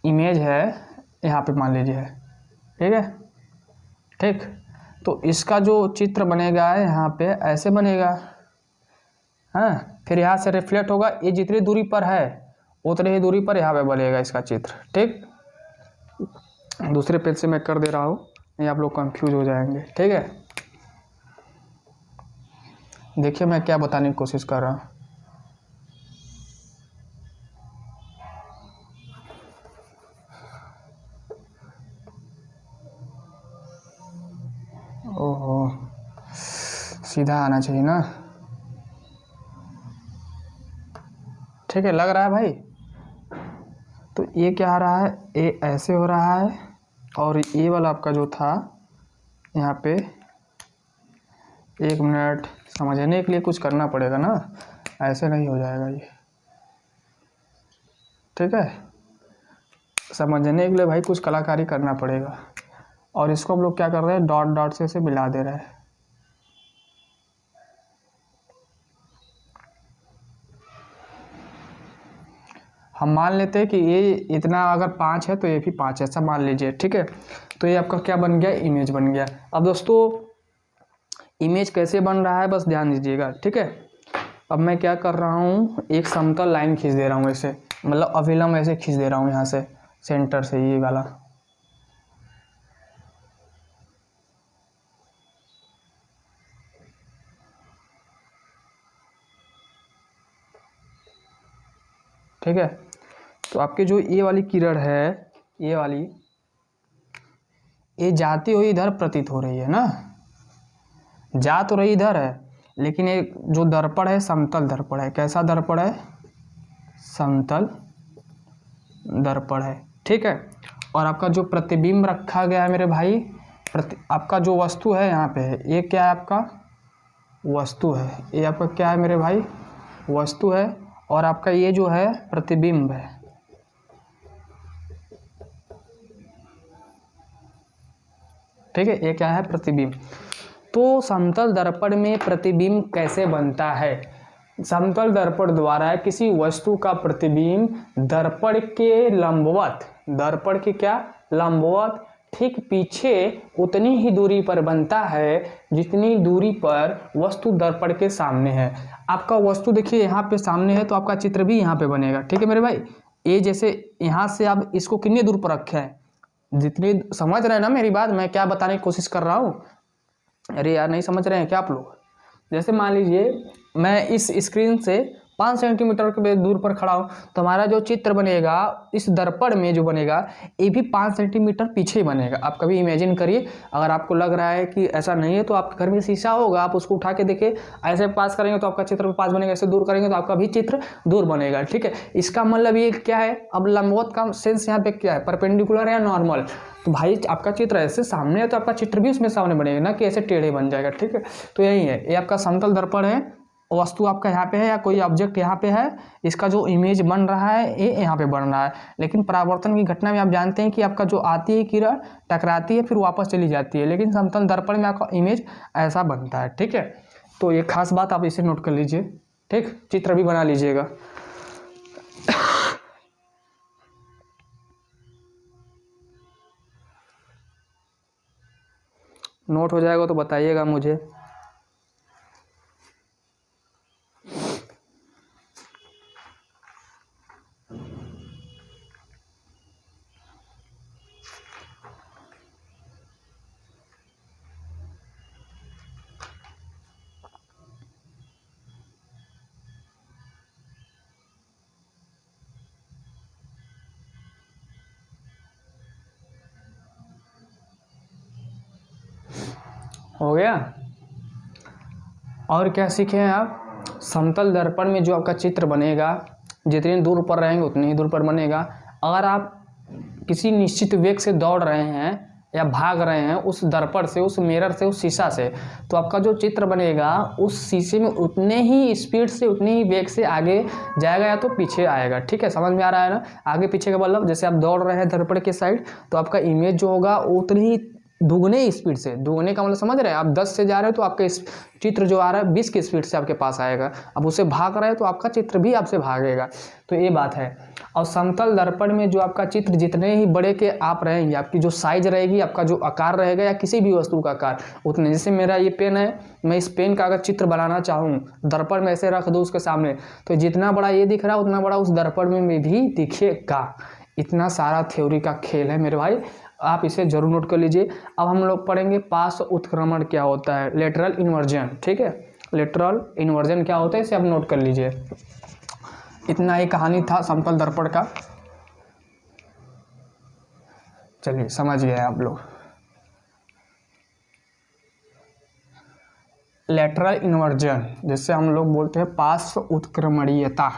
इमेज है यहाँ पे मान लीजिए है, ठीक है। ठीक, तो इसका जो चित्र बनेगा यहाँ पे ऐसे बनेगा, हाँ। फिर यहाँ से रिफ्लेक्ट होगा, ये जितनी दूरी पर है उतनी ही दूरी पर यहाँ पे बनेगा इसका चित्र। ठीक, दूसरे पेज से मैं कर दे रहा हूँ, नहीं आप लोग कंफ्यूज हो जाएंगे। ठीक है, देखिए मैं क्या बताने की कोशिश कर रहा हूँ। ओहो, सीधा आना चाहिए ना। ठीक है, लग रहा है भाई। तो ये क्या आ रहा है, ये ऐसे हो रहा है, और ये वाला आपका जो था यहाँ पे, 1 मिनट, समझने के लिए कुछ करना पड़ेगा ना, ऐसे नहीं हो जाएगा ये। ठीक है, समझने के लिए भाई कुछ कलाकारी करना पड़ेगा। और इसको हम लोग क्या कर रहे हैं, डॉट डॉट से मिला दे रहे हैं। हम मान लेते हैं कि ये इतना अगर 5 है तो ये भी 5 है, ऐसा मान लीजिए। ठीक है, तो ये आपका क्या बन गया, इमेज बन गया। अब दोस्तों इमेज कैसे बन रहा है बस ध्यान दीजिएगा। ठीक है, अब मैं क्या कर रहा हूँ, एक समतल लाइन खींच दे रहा हूँ ऐसे, मतलब अविलंब ऐसे खींच दे रहा हूँ यहाँ से, सेंटर से ये वाला। ठीक है, तो आपकी जो ये वाली किरण है, ये वाली, ये जाती हुई इधर प्रतीत हो रही है ना, जा तो रही इधर है, लेकिन ये जो दर्पण है समतल दर्पण है। कैसा दर्पण है, समतल दर्पण है। ठीक है, और आपका जो प्रतिबिंब रखा गया है मेरे भाई, आपका जो वस्तु है यहाँ पे है, ये क्या है आपका, वस्तु है। ये आपका क्या है मेरे भाई, वस्तु है। और आपका ये जो है प्रतिबिंब है। ठीक है, ये क्या है, प्रतिबिंब। तो समतल दर्पण में प्रतिबिंब कैसे बनता है, समतल दर्पण द्वारा किसी वस्तु का प्रतिबिंब दर्पण के लंबवत, दर्पण के क्या, लंबवत ठीक पीछे उतनी ही दूरी पर बनता है जितनी दूरी पर वस्तु दर्पण के सामने है। आपका वस्तु देखिए यहाँ पे सामने है, तो आपका चित्र भी यहाँ पे बनेगा। ठीक है मेरे भाई, ये जैसे यहाँ से आप इसको कितने दूर पर रखे हैं, जितनी, समझ रहे हैं ना मेरी बात, मैं क्या बताने की कोशिश कर रहा हूँ। अरे यार नहीं समझ रहे हैं क्या आप लोग? जैसे मान लीजिए मैं इस स्क्रीन से 5 सेंटीमीटर के दूर पर खड़ा हूँ, तो हमारा जो चित्र बनेगा इस दर्पण में जो बनेगा ये भी 5 सेंटीमीटर पीछे ही बनेगा। आप कभी इमेजिन करिए, अगर आपको लग रहा है कि ऐसा नहीं है तो आपके घर में शीशा होगा, आप उसको उठा के देखिए, ऐसे पास करेंगे तो आपका चित्र 5 बनेगा, ऐसे दूर करेंगे तो आपका भी चित्र दूर बनेगा। ठीक है, इसका मतलब ये क्या है, अब लंबवत का सेंस यहाँ पे क्या है, परपेंडिकुलर या नॉर्मल। तो भाई आपका चित्र ऐसे सामने है तो आपका चित्र भी उसमें सामने बनेगा, ना कि ऐसे टेढ़े बन जाएगा। ठीक है, तो यही है, ये आपका समतल दर्पण है, वस्तु आपका यहाँ पे है या कोई ऑब्जेक्ट यहाँ पे है, इसका जो इमेज बन रहा है ये यहाँ पे बन रहा है। लेकिन परावर्तन की घटना में आप जानते हैं कि आपका जो आती है किरण टकराती है फिर वापस चली जाती है, लेकिन समतल दर्पण में आपका इमेज ऐसा बनता है। ठीक है, तो ये खास बात आप इसे नोट कर लीजिए। ठीक, चित्र भी बना लीजिएगा। नोट हो जाएगा तो बताइएगा मुझे। हो गया। और क्या सीखे हैं आप? समतल दर्पण में जो आपका चित्र बनेगा, जितनी दूर पर रहेंगे उतनी ही दूर पर बनेगा। अगर आप किसी निश्चित वेग से दौड़ रहे हैं या भाग रहे हैं उस दर्पण से, उस मिरर से, उस शीशा से, तो आपका जो चित्र बनेगा उस शीशे में उतने ही स्पीड से, उतनी ही वेग से आगे जाएगा या तो पीछे आएगा। ठीक है, समझ में आ रहा है ना? आगे पीछे का मतलब जैसे आप दौड़ रहे हैं दर्पण के साइड, तो आपका इमेज जो होगा उतनी ही दुगने स्पीड से, दुगने का मतलब समझ रहे हैं आप? 10 से जा रहे हो तो आपका चित्र जो आ रहा है 20 की स्पीड से आपके पास आएगा। अब उसे भाग रहे हैं तो आपका चित्र भी आपसे भागेगा। तो ये बात है। और समतल दर्पण में जो आपका चित्र जितने ही बड़े के आप रहेंगे, आपकी जो साइज रहेगी, आपका जो आकार रहेगा या किसी भी वस्तु का आकार उतने, जैसे मेरा ये पेन है, मैं इस पेन का अगर चित्र बनाना चाहूँ, दर्पण में ऐसे रख दूँ उसके सामने, तो जितना बड़ा ये दिख रहा है उतना बड़ा उस दर्पण में भी दिखेगा। इतना सारा थ्योरी का खेल है मेरे भाई, आप इसे जरूर नोट कर लीजिए। अब हम लोग पढ़ेंगे पार्श्व उत्क्रमण क्या होता है, लेटरल इन्वर्जन। ठीक है, लेटरल इन्वर्जन क्या होता है इसे आप नोट कर लीजिए। इतना ही कहानी था समतल दर्पण का। चलिए समझ गए आप लोग। लेटरल इन्वर्जन जिससे हम लोग बोलते हैं पार्श्व उत्क्रमणीयता।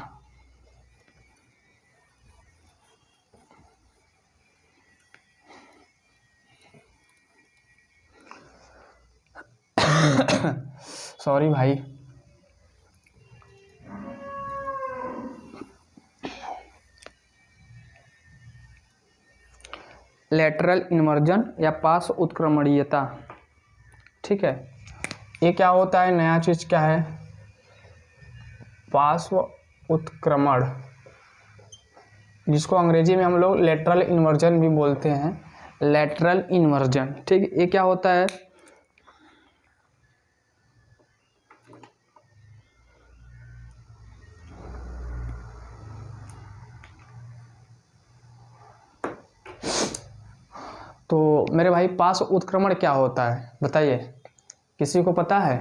सॉरी भाई। लेटरल इन्वर्जन या पार्श्व उत्क्रमणीयता। ठीक है, ये क्या होता है? नया चीज क्या है? पार्श्व उत्क्रमण, जिसको अंग्रेजी में हम लोग लेटरल इन्वर्जन भी बोलते हैं। लेटरल इन्वर्जन, ठीक, ये क्या होता है? तो मेरे भाई पार्श्व उत्क्रमण क्या होता है बताइए, किसी को पता है?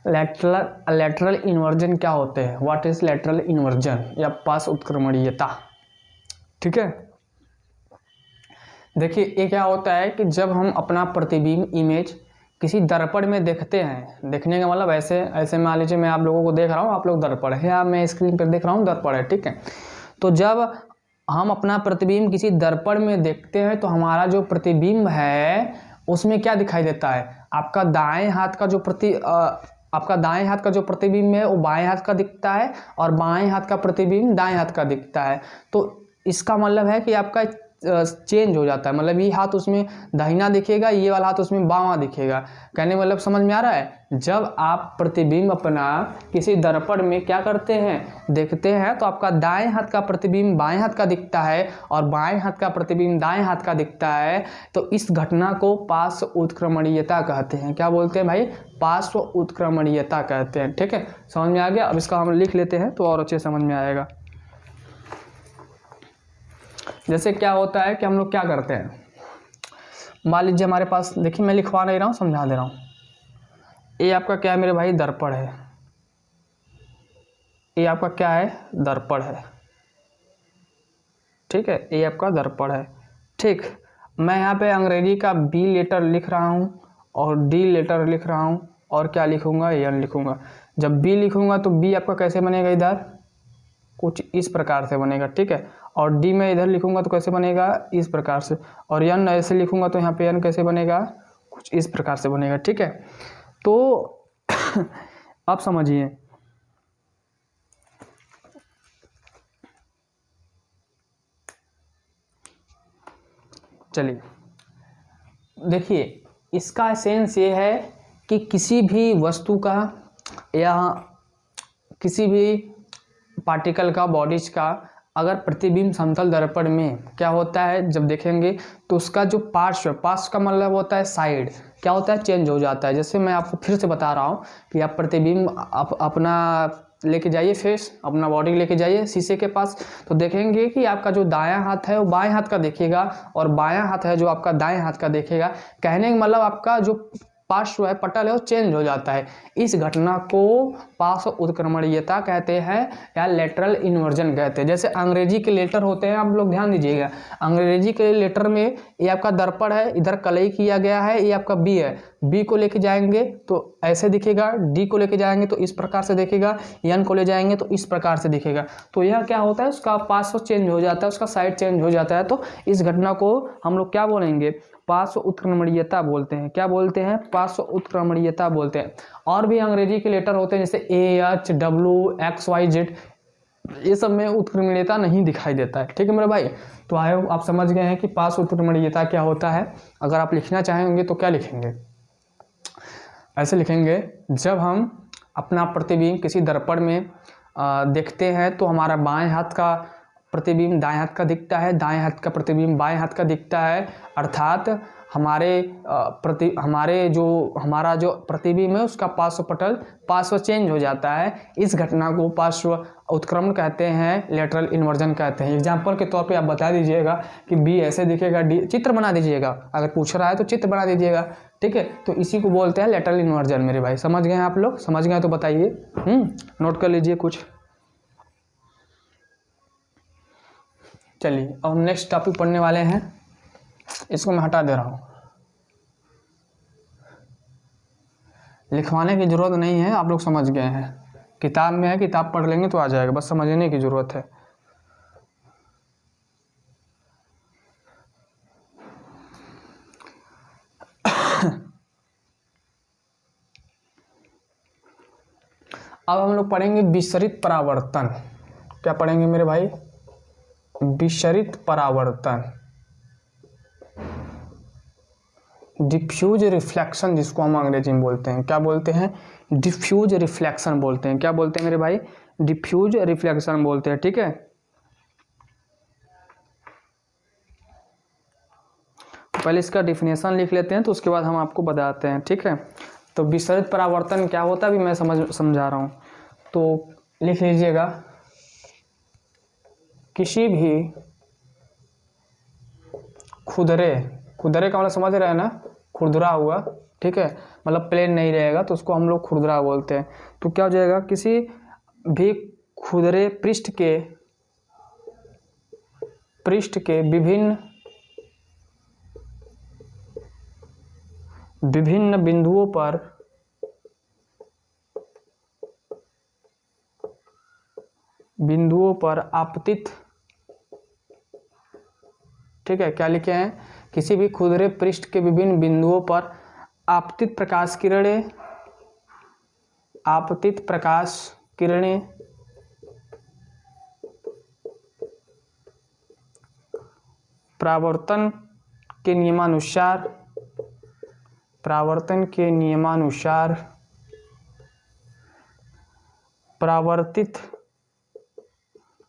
लेटरल इन्वर्जन क्या होते हैं? व्हाट इज लेटरल इन्वर्जन या पार्श्व उत्क्रमणीयता? ठीक है, देखिए ये क्या होता है कि जब हम अपना प्रतिबिंब इमेज किसी दर्पण में देखते हैं, देखने का मतलब ऐसे ऐसे मान लीजिए मैं आप लोगों को देख रहा हूँ, आप लोग दर्पण है या मैं स्क्रीन पर देख रहा हूँ दर्पण है। ठीक है, तो जब हम अपना प्रतिबिंब किसी दर्पण में देखते हैं तो हमारा जो प्रतिबिंब है उसमें क्या दिखाई देता है? आपका दाएं हाथ का जो आपका दाएं हाथ का जो प्रतिबिंब है वो बाएं हाथ का दिखता है और बाएं हाथ का प्रतिबिंब दाएं हाथ का दिखता है। तो इसका मतलब है कि आपका चेंज हो जाता है, मतलब ये हाथ उसमें दाहिना दिखेगा, ये वाला हाथ उसमें बावां दिखेगा। कहने मतलब समझ में आ रहा है? जब आप प्रतिबिंब अपना किसी दर्पण में क्या करते हैं, देखते हैं, तो आपका दाएं हाथ का प्रतिबिंब बाएं हाथ का दिखता है और बाएं हाथ का प्रतिबिंब दाएं हाथ का दिखता है। तो इस घटना को पार्श्व उत्क्रमणीयता कहते हैं। क्या बोलते हैं भाई? पार्श्व उत्क्रमणीयता कहते हैं। ठीक है, समझ में आ गया? अब इसका हम लिख लेते हैं तो और अच्छे समझ में आएगा। जैसे क्या होता है कि हम लोग क्या करते हैं, मान लीजिए हमारे पास, देखिए मैं लिखवा नहीं रहा हूँ, समझा दे रहा हूँ। ये आपका क्या है मेरे भाई? दर्पण है। ये आपका क्या है? दर्पण है। ठीक है, ये आपका दर्पण है। ठीक, मैं यहाँ पे अंग्रेजी का बी लेटर लिख रहा हूँ और डी लेटर लिख रहा हूँ और क्या लिखूँगा? एन लिखूँगा। जब बी लिखूँगा तो बी आपका कैसे बनेगा? इधर कुछ इस प्रकार से बनेगा। ठीक है, और डी में इधर लिखूंगा तो कैसे बनेगा? इस प्रकार से। और एन ऐसे लिखूंगा तो यहाँ पे एन कैसे बनेगा? कुछ इस प्रकार से बनेगा। ठीक है, तो आप समझिए, चलिए देखिए, इसका सेंस ये है कि किसी भी वस्तु का या किसी भी पार्टिकल का, बॉडीज का अगर प्रतिबिंब समतल दर्पण में क्या होता है, जब देखेंगे तो उसका जो पार्श्व का मतलब होता है साइड, क्या होता है? चेंज हो जाता है। जैसे मैं आपको फिर से बता रहा हूँ कि आप प्रतिबिंब अपना लेके जाइए, फेस अपना बॉडी लेके जाइए शीशे के पास, तो देखेंगे कि आपका जो दायां हाथ है वो बाएं हाथ का देखेगा और बायां हाथ है जो आपका दाएं हाथ का देखेगा। कहने का मतलब आपका जो पार्श्व है, पटल है, वो चेंज हो जाता है। इस घटना को पार्श्व उत्क्रमणीयता कहते हैं या लेटरल इन्वर्जन कहते हैं। जैसे अंग्रेजी के लेटर होते हैं, आप लोग ध्यान दीजिएगा, अंग्रेजी के लेटर में ये आपका दर्पण है, इधर कलई किया गया है, ये आपका बी है, बी को लेके जाएंगे तो ऐसे दिखेगा, डी को लेके जाएंगे तो इस प्रकार से दिखेगा, एन को ले जाएंगे तो इस प्रकार से दिखेगा। तो यह क्या होता है, उसका पार्श्व चेंज हो जाता है, उसका साइड चेंज हो जाता है। तो इस घटना को हम लोग क्या बोलेंगे, पार्श्व उत्क्रमणीयता बोलते हैं। क्या बोलते हैं, पार्श्व उत्क्रमणीयता बोलते हैं। और भी अंग्रेजी के लेटर होते हैं जैसे AH WXYZ, ये सब में उत्क्रमणीयता नहीं दिखाई देता है। ठीक है मेरे भाई, तो आए आप समझ गए हैं कि पार्श्व उत्क्रमणीयता क्या होता है। अगर आप लिखना चाहेंगे तो क्या लिखेंगे, ऐसे लिखेंगे, जब हम अपना प्रतिबिंब किसी दर्पण में देखते हैं तो हमारा बाएं हाथ का प्रतिबिंब दाएं हाथ का दिखता है, दाएं हाथ का प्रतिबिंब बाएं हाथ का दिखता है, अर्थात हमारा जो प्रतिबिंब है उसका पार्श्व पटल पार्श्व चेंज हो जाता है। इस घटना को पार्श्व उत्क्रमण कहते हैं, लेटरल इन्वर्जन कहते हैं। एग्जाम्पल के तौर पे आप बता दीजिएगा कि बी ऐसे दिखेगा, डी, चित्र बना दीजिएगा, अगर पूछ रहा है तो चित्र बना दीजिएगा। ठीक है, तो इसी को बोलते हैं लेटरल इन्वर्जन। मेरे भाई समझ गए आप लोग, समझ गए तो बताइए, नोट कर लीजिए कुछ। चलिए अब हम नेक्स्ट टॉपिक पढ़ने वाले हैं, इसको मैं हटा दे रहा हूँ, लिखवाने की जरूरत नहीं है, आप लोग समझ गए हैं। किताब में है, किताब पढ़ लेंगे तो आ जाएगा, बस समझने की जरूरत है। अब हम लोग पढ़ेंगे विसरित परावर्तन। क्या पढ़ेंगे मेरे भाई, विसरित परावर्तन, डिफ्यूज रिफ्लेक्शन, जिसको हम अंग्रेजी में बोलते हैं। क्या बोलते हैं, डिफ्यूज रिफ्लेक्शन बोलते हैं। क्या बोलते हैं मेरे भाई, डिफ्यूज रिफ्लेक्शन बोलते हैं। ठीक है, पहले इसका डिफिनेशन लिख लेते हैं तो उसके बाद हम आपको बताते हैं। ठीक है, तो विसरित परावर्तन क्या होता है अभी मैं समझा रहा हूँ, तो लिख लीजिएगा, किसी भी खुरदरे का मतलब समझ रहे हैं ना, खुरदरा हुआ, ठीक है, मतलब प्लेन नहीं रहेगा तो उसको हम लोग खुरदरा बोलते हैं। तो क्या हो जाएगा, किसी भी खुरदरे पृष्ठ के विभिन्न बिंदुओं पर आपतित, ठीक है, क्या लिखे हैं, किसी भी खुरदरे पृष्ठ के विभिन्न बिंदुओं पर आपतित प्रकाश किरणें परावर्तन के नियमानुसार परावर्तित,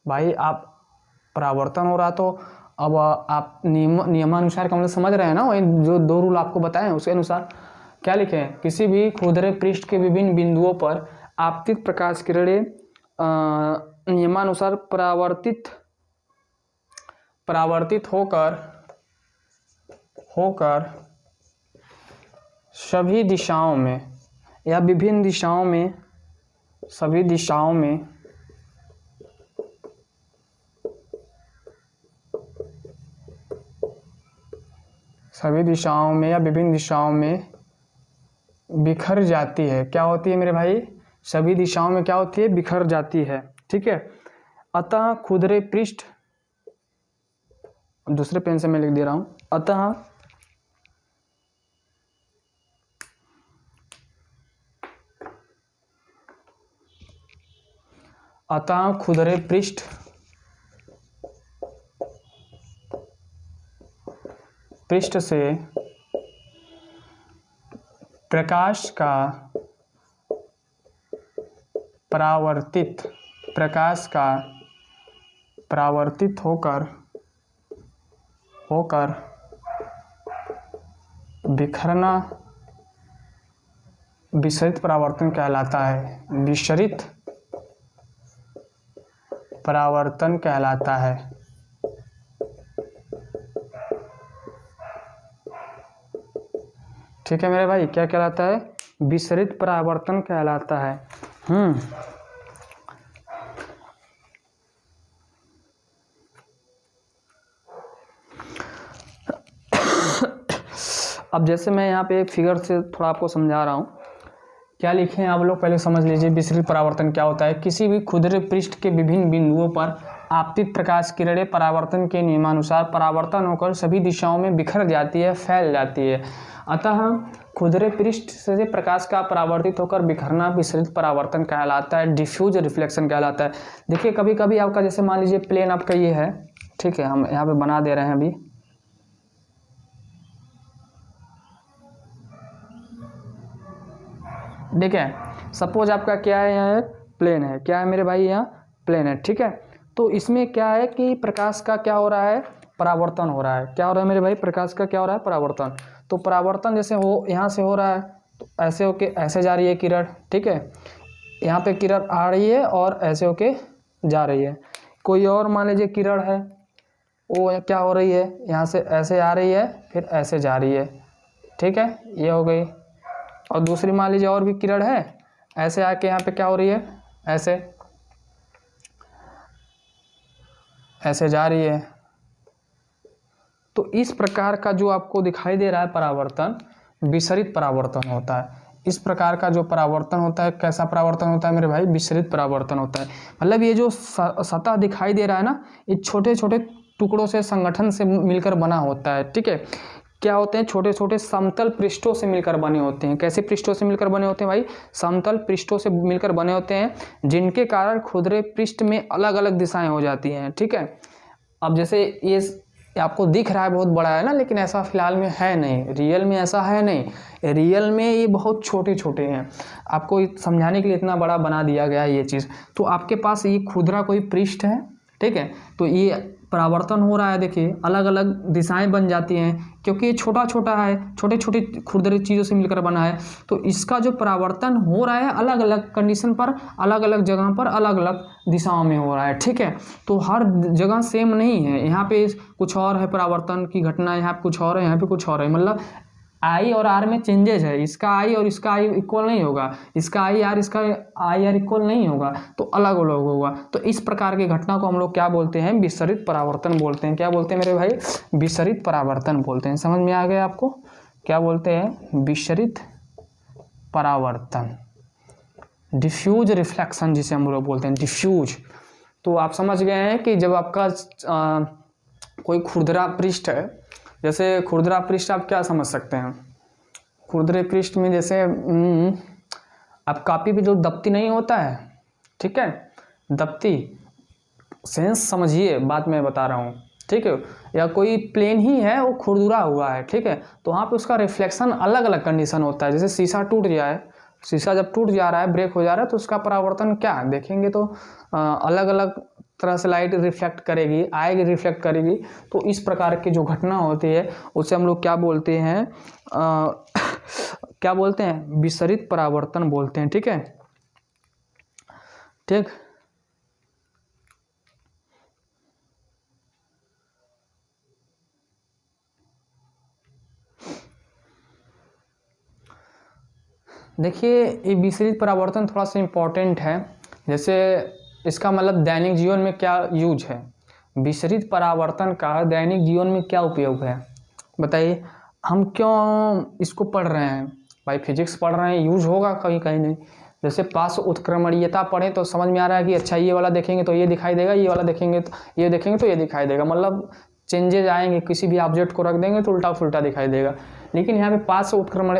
भाई आप परावर्तन हो रहा तो अब आप नियमानुसार का मतलब समझ रहे हैं ना, वही जो दो रूल आपको बताए उसके अनुसार क्या लिखे हैं, किसी भी खुरदरे पृष्ठ के विभिन्न बिंदुओं पर आपतित प्रकाश किरणें नियमानुसार परावर्तित होकर सभी दिशाओं में या विभिन्न दिशाओं में, सभी दिशाओं में या विभिन्न दिशाओं में बिखर जाती है। क्या होती है मेरे भाई, सभी दिशाओं में क्या होती है, बिखर जाती है। ठीक है, अतः खुरदरे पृष्ठ, दूसरे पेन से मैं लिख दे रहा हूं, अतः खुरदरे पृष्ठ से प्रकाश का परावर्तित होकर बिखरना विसरित परावर्तन कहलाता है। विसरित परावर्तन कहलाता है। ठीक है मेरे भाई, क्या कहलाता है? विसरित परावर्तन कहलाता है। अब जैसे मैं यहाँ पे एक फिगर से थोड़ा आपको समझा रहा हूँ, क्या लिखे हैं आप लोग पहले समझ लीजिए। विसरित परावर्तन क्या होता है? किसी भी खुरदरे पृष्ठ के विभिन्न बिंदुओं पर आपतित प्रकाश किरणें परावर्तन के नियमानुसार परावर्तन होकर सभी दिशाओं में बिखर जाती है, फैल जाती है। अतः खुरदरे पृष्ठ से प्रकाश का परावर्तित होकर बिखरना विसरित परावर्तन कहलाता है, डिफ्यूज रिफ्लेक्शन कहलाता है। देखिए कभी कभी आपका जैसे मान लीजिए प्लेन आपका ये है, ठीक है, हम यहाँ पे बना दे रहे हैं अभी। ठीक है, सपोज आपका क्या है, यहाँ एक प्लेन है, क्या है मेरे भाई, यहाँ प्लेन है, ठीक है। तो इसमें क्या है कि प्रकाश का क्या हो रहा है? परावर्तन हो रहा है। क्या हो रहा है मेरे भाई? प्रकाश का क्या हो रहा है? परावर्तन। तो परावर्तन जैसे हो यहाँ से हो रहा है, तो ऐसे होके ऐसे जा रही है किरण, ठीक है। यहाँ पे किरण आ रही है और ऐसे होके जा रही है। कोई और मान लीजिए किरण है, वो क्या हो रही है, यहाँ से ऐसे आ रही है फिर ऐसे जा रही है, ठीक है, ये हो गई। और दूसरी मान लीजिए और भी किरण है, ऐसे आके यहाँ पे क्या हो रही है, ऐसे ऐसे जा रही है। तो इस प्रकार का जो आपको दिखाई दे रहा है परावर्तन, विसरित परावर्तन होता है। इस प्रकार का जो परावर्तन होता है, कैसा परावर्तन होता है मेरे भाई? विसरित परावर्तन होता है। मतलब ये जो सतह दिखाई दे रहा है ना, ये छोटे छोटे टुकड़ों से, संगठन से मिलकर बना होता है, ठीक है। क्या होते हैं? छोटे छोटे समतल पृष्ठों से मिलकर बने होते हैं। कैसे पृष्ठों से मिलकर बने होते हैं भाई? समतल पृष्ठों से मिलकर बने होते हैं, जिनके कारण खुरदरे पृष्ठ में अलग अलग दिशाएं हो जाती हैं, ठीक है। अब जैसे ये आपको दिख रहा है बहुत बड़ा है ना, लेकिन ऐसा फिलहाल में है नहीं, रियल में ऐसा है नहीं। रियल में ये बहुत छोटे छोटे हैं। आपको समझाने के लिए इतना बड़ा बना दिया गया है ये चीज़। तो आपके पास ये खुरदरा कोई पृष्ठ है, ठीक है, तो ये परावर्तन हो रहा है, देखिए अलग अलग दिशाएं बन जाती हैं, क्योंकि ये छोटा छोटा है, छोटे छोटे खुरदरी चीज़ों से मिलकर बना है। तो इसका जो परावर्तन हो रहा है अलग अलग कंडीशन पर, अलग अलग जगह पर, अलग अलग दिशाओं में हो रहा है, ठीक है। तो हर जगह सेम नहीं है। यहाँ पे कुछ और है परावर्तन की घटना, यहाँ पे कुछ और है, यहाँ पे कुछ और है। मतलब आई और आर में चेंजेज है। इसका आई और इसका आई इक्वल नहीं होगा, इसका आई आर, इसका आई आर इक्वल नहीं होगा, तो अलग अलग होगा। तो इस प्रकार की घटना को हम लोग क्या बोलते हैं? विसरित परावर्तन बोलते हैं। क्या बोलते हैं मेरे भाई? विसरित परावर्तन बोलते हैं। समझ में आ गया आपको? क्या बोलते हैं? विसरित परावर्तन, डिफ्यूज रिफ्लेक्शन जिसे हम लोग बोलते हैं, डिफ्यूज। तो आप समझ गए हैं कि जब आपका कोई खुरदरा पृष्ठ है, जैसे खुरदरा पृष्ठ आप क्या समझ सकते हैं? खुरदरे पृष्ठ में जैसे आप कॉपी पे जो दफ्ती नहीं होता है, ठीक है, दफ्ती सेंस समझिए, बात मैं बता रहा हूँ, ठीक है। या कोई प्लेन ही है, वो खुरदुरा हुआ है, ठीक है, तो वहाँ पे उसका रिफ्लेक्शन अलग अलग कंडीशन होता है। जैसे शीशा टूट जाए, शीशा जब टूट जा रहा है, ब्रेक हो जा रहा है, तो उसका परावर्तन क्या देखेंगे, तो अलग अलग तरह से लाइट रिफ्लेक्ट करेगी, आएगी, रिफ्लेक्ट करेगी। तो इस प्रकार की जो घटना होती है उसे हम लोग क्या बोलते हैं? क्या बोलते हैं? विसरित परावर्तन बोलते हैं, ठीक है, ठीक। देखिए ये विसरित परावर्तन थोड़ा सा इम्पोर्टेंट है। जैसे इसका मतलब दैनिक जीवन में क्या यूज है? विसरित परावर्तन का दैनिक जीवन में क्या उपयोग है बताइए? हम क्यों इसको पढ़ रहे हैं भाई? फिजिक्स पढ़ रहे हैं, यूज होगा कहीं कहीं नहीं। जैसे पास उत्क्रमणीयता पढ़ें तो समझ में आ रहा है कि अच्छा ये वाला देखेंगे तो ये दिखाई देगा, ये वाला देखेंगे तो ये देखेंगे तो ये दिखाई देगा। मतलब चेंजेज आएंगे, किसी भी ऑब्जेक्ट को रख देंगे तो उल्टा फुल्टा दिखाई देगा। लेकिन यहाँ पे पास उत्क्रमण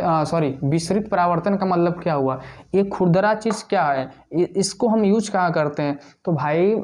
विसरित परावर्तन का मतलब क्या हुआ? ये खुरदरा चीज़ क्या है, इसको हम यूज कहाँ करते हैं? तो भाई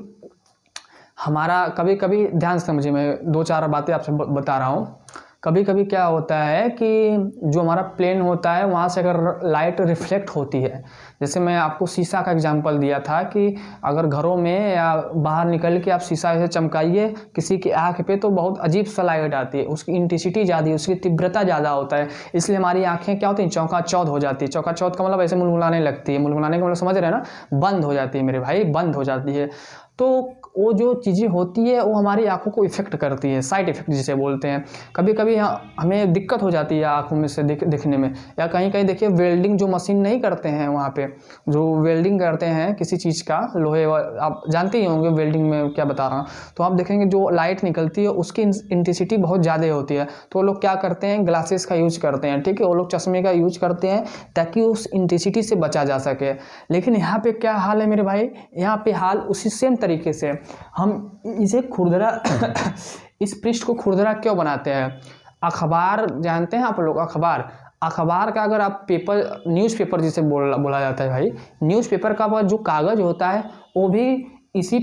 हमारा कभी कभी ध्यान से समझिए, मैं दो चार बातें आपसे बता रहा हूँ। कभी कभी क्या होता है कि जो हमारा प्लेन होता है वहाँ से अगर लाइट रिफ्लेक्ट होती है, जैसे मैं आपको शीशा का एग्जांपल दिया था कि अगर घरों में या बाहर निकल के आप शीशा ऐसे चमकाइए किसी की आँख पे, तो बहुत अजीब सा लाइट आती है, उसकी इंटेंसिटी ज़्यादा है, उसकी तीव्रता ज़्यादा होता है, इसलिए हमारी आँखें क्या होती हैं? चौंकाचौंध हो जाती है। चौंकाचौंध का मतलब ऐसे मुलमुलाने लगती है, मुलमुलाने का मतलब समझ रहे हैं ना? बंद हो जाती है मेरे भाई, बंद हो जाती है। तो वो जो चीज़ें होती है वो हमारी आंखों को इफ़ेक्ट करती है, साइड इफ़ेक्ट जिसे बोलते हैं। कभी कभी हमें दिक्कत हो जाती है आंखों में से दिखने में, या कहीं कहीं देखिए वेल्डिंग जो मशीन नहीं करते हैं, वहाँ पे जो वेल्डिंग करते हैं किसी चीज़ का, लोहे आप जानते ही होंगे वेल्डिंग में क्या बता रहा हूँ, तो आप देखेंगे जो लाइट निकलती है उसकी इंटेंसिटी बहुत ज़्यादा होती है, तो वो लोग क्या करते हैं, ग्लासेस का यूज करते हैं, ठीक है, वो लोग चश्मे का यूज करते हैं ताकि उस इंटेंसिटी से बचा जा सके। लेकिन यहाँ पे क्या हाल है मेरे भाई, यहाँ पे हाल उसी सेम तरीके से हम इसे खुरदरा इस पृष्ठ को खुरदरा क्यों बनाते हैं। अखबार जानते हैं आप लोग, अखबार का अगर आप पेपर, न्यूज़पेपर जिसे बोला जाता है भाई, न्यूज़पेपर का जो कागज़ होता है वो भी इसी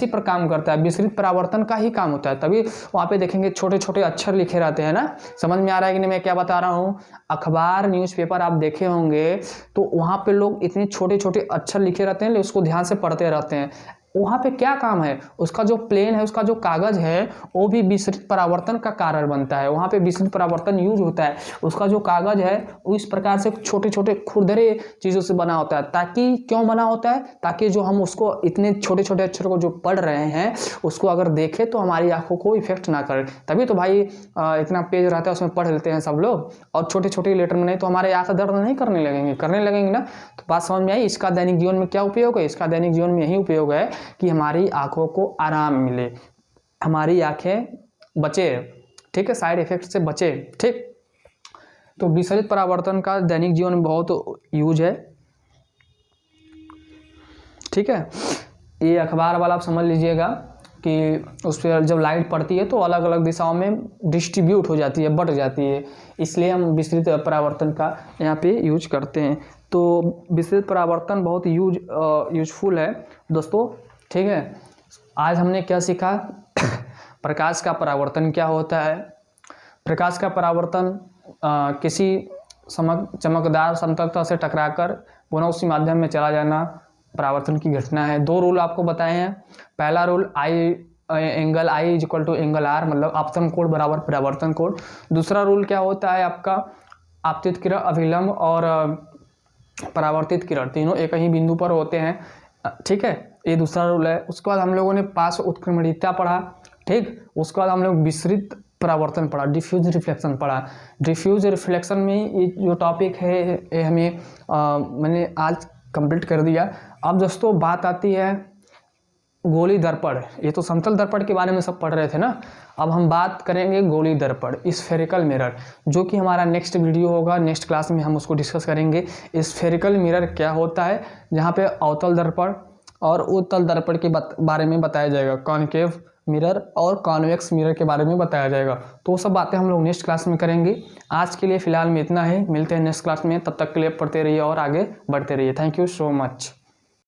पर काम करता है, विसरित परावर्तन का ही काम होता है। तभी वहाँ पे देखेंगे छोटे छोटे अक्षर लिखे रहते हैं ना। समझ में आ रहा है कि नहीं मैं क्या बता रहा हूँ। अखबार न्यूज़पेपर आप देखे होंगे तो वहाँ पे लोग इतने छोटे छोटे अक्षर लिखे रहते हैं, उसको ध्यान से पढ़ते रहते हैं। वहाँ पे क्या काम है, उसका जो प्लेन है, उसका जो कागज़ है वो भी विसरित परावर्तन का कारण बनता है। वहाँ पे विसरित परावर्तन यूज होता है, उसका जो कागज़ है वो इस प्रकार से छोटे छोटे खुरदरे चीज़ों से बना होता है। ताकि क्यों बना होता है, ताकि जो हम उसको इतने छोटे छोटे अक्षरों को जो पढ़ रहे हैं उसको अगर देखें तो हमारी आंखों को इफेक्ट ना करे। तभी तो भाई इतना पेज रहता है उसमें पढ़ लेते हैं सब लोग, और छोटे छोटे लेटर में नहीं तो हमारे आंख दर्द नहीं करने लगेंगे ना। तो बात समझ में आई। इसका दैनिक जीवन में क्या उपयोग है, इसका दैनिक जीवन में यही उपयोग है कि हमारी आंखों को आराम मिले, हमारी आंखें बचे, ठीक है, साइड इफेक्ट से बचे, ठीक। तो विसरित परावर्तन का दैनिक जीवन में बहुत यूज है, ठीक है। ये अखबार वाला आप समझ लीजिएगा कि उस पर जब लाइट पड़ती है तो अलग अलग दिशाओं में डिस्ट्रीब्यूट हो जाती है, बढ़ जाती है, इसलिए हम विसरित परावर्तन का यहाँ पे यूज करते हैं। तो विसरित परावर्तन बहुत यूजफुल है दोस्तों, ठीक है। आज हमने क्या सीखा, प्रकाश का परावर्तन क्या होता है। प्रकाश का परावर्तन किसी चमकदार समतलता से टकराकर पुनः उसी माध्यम में चला जाना परावर्तन की घटना है। दो रूल आपको बताए हैं। पहला rule angle I is equal to angle R, मतलब आपतन कोण बराबर परावर्तन कोण। दूसरा रूल क्या होता है आपका, आपतित किरण, अभिलंब और परावर्तित किरण तीनों एक ही बिंदु पर होते हैं, ठीक है, ये दूसरा रूल है। उसके बाद हम लोगों ने पार्श्व उत्क्रमणीयता पढ़ा, ठीक। उसके बाद हम लोग विसरित परावर्तन पढ़ा, डिफ्यूज रिफ्लेक्शन पढ़ा। डिफ्यूज रिफ्लेक्शन में ये जो टॉपिक है ये हमें मैंने आज कंप्लीट कर दिया। अब दोस्तों बात आती है गोली दर्पण। ये तो समतल दर्पण के बारे में सब पढ़ रहे थे ना, अब हम बात करेंगे गोली दर्पण, स्फेरिकल मिरर, जो कि हमारा नेक्स्ट वीडियो होगा, नेक्स्ट क्लास में हम उसको डिस्कस करेंगे। स्फेरिकल मिरर क्या होता है, जहाँ पे अवतल दर्पण और उत्तल दर्पण के बारे में बताया जाएगा, कॉनकेव मिरर और कॉन्वेक्स मिरर के बारे में बताया जाएगा। तो वो सब बातें हम लोग नेक्स्ट क्लास में करेंगे। आज के लिए फ़िलहाल में इतना ही, मिलते हैं नेक्स्ट क्लास में, तब तक के लिए पढ़ते रहिए और आगे बढ़ते रहिए। Thank you so much.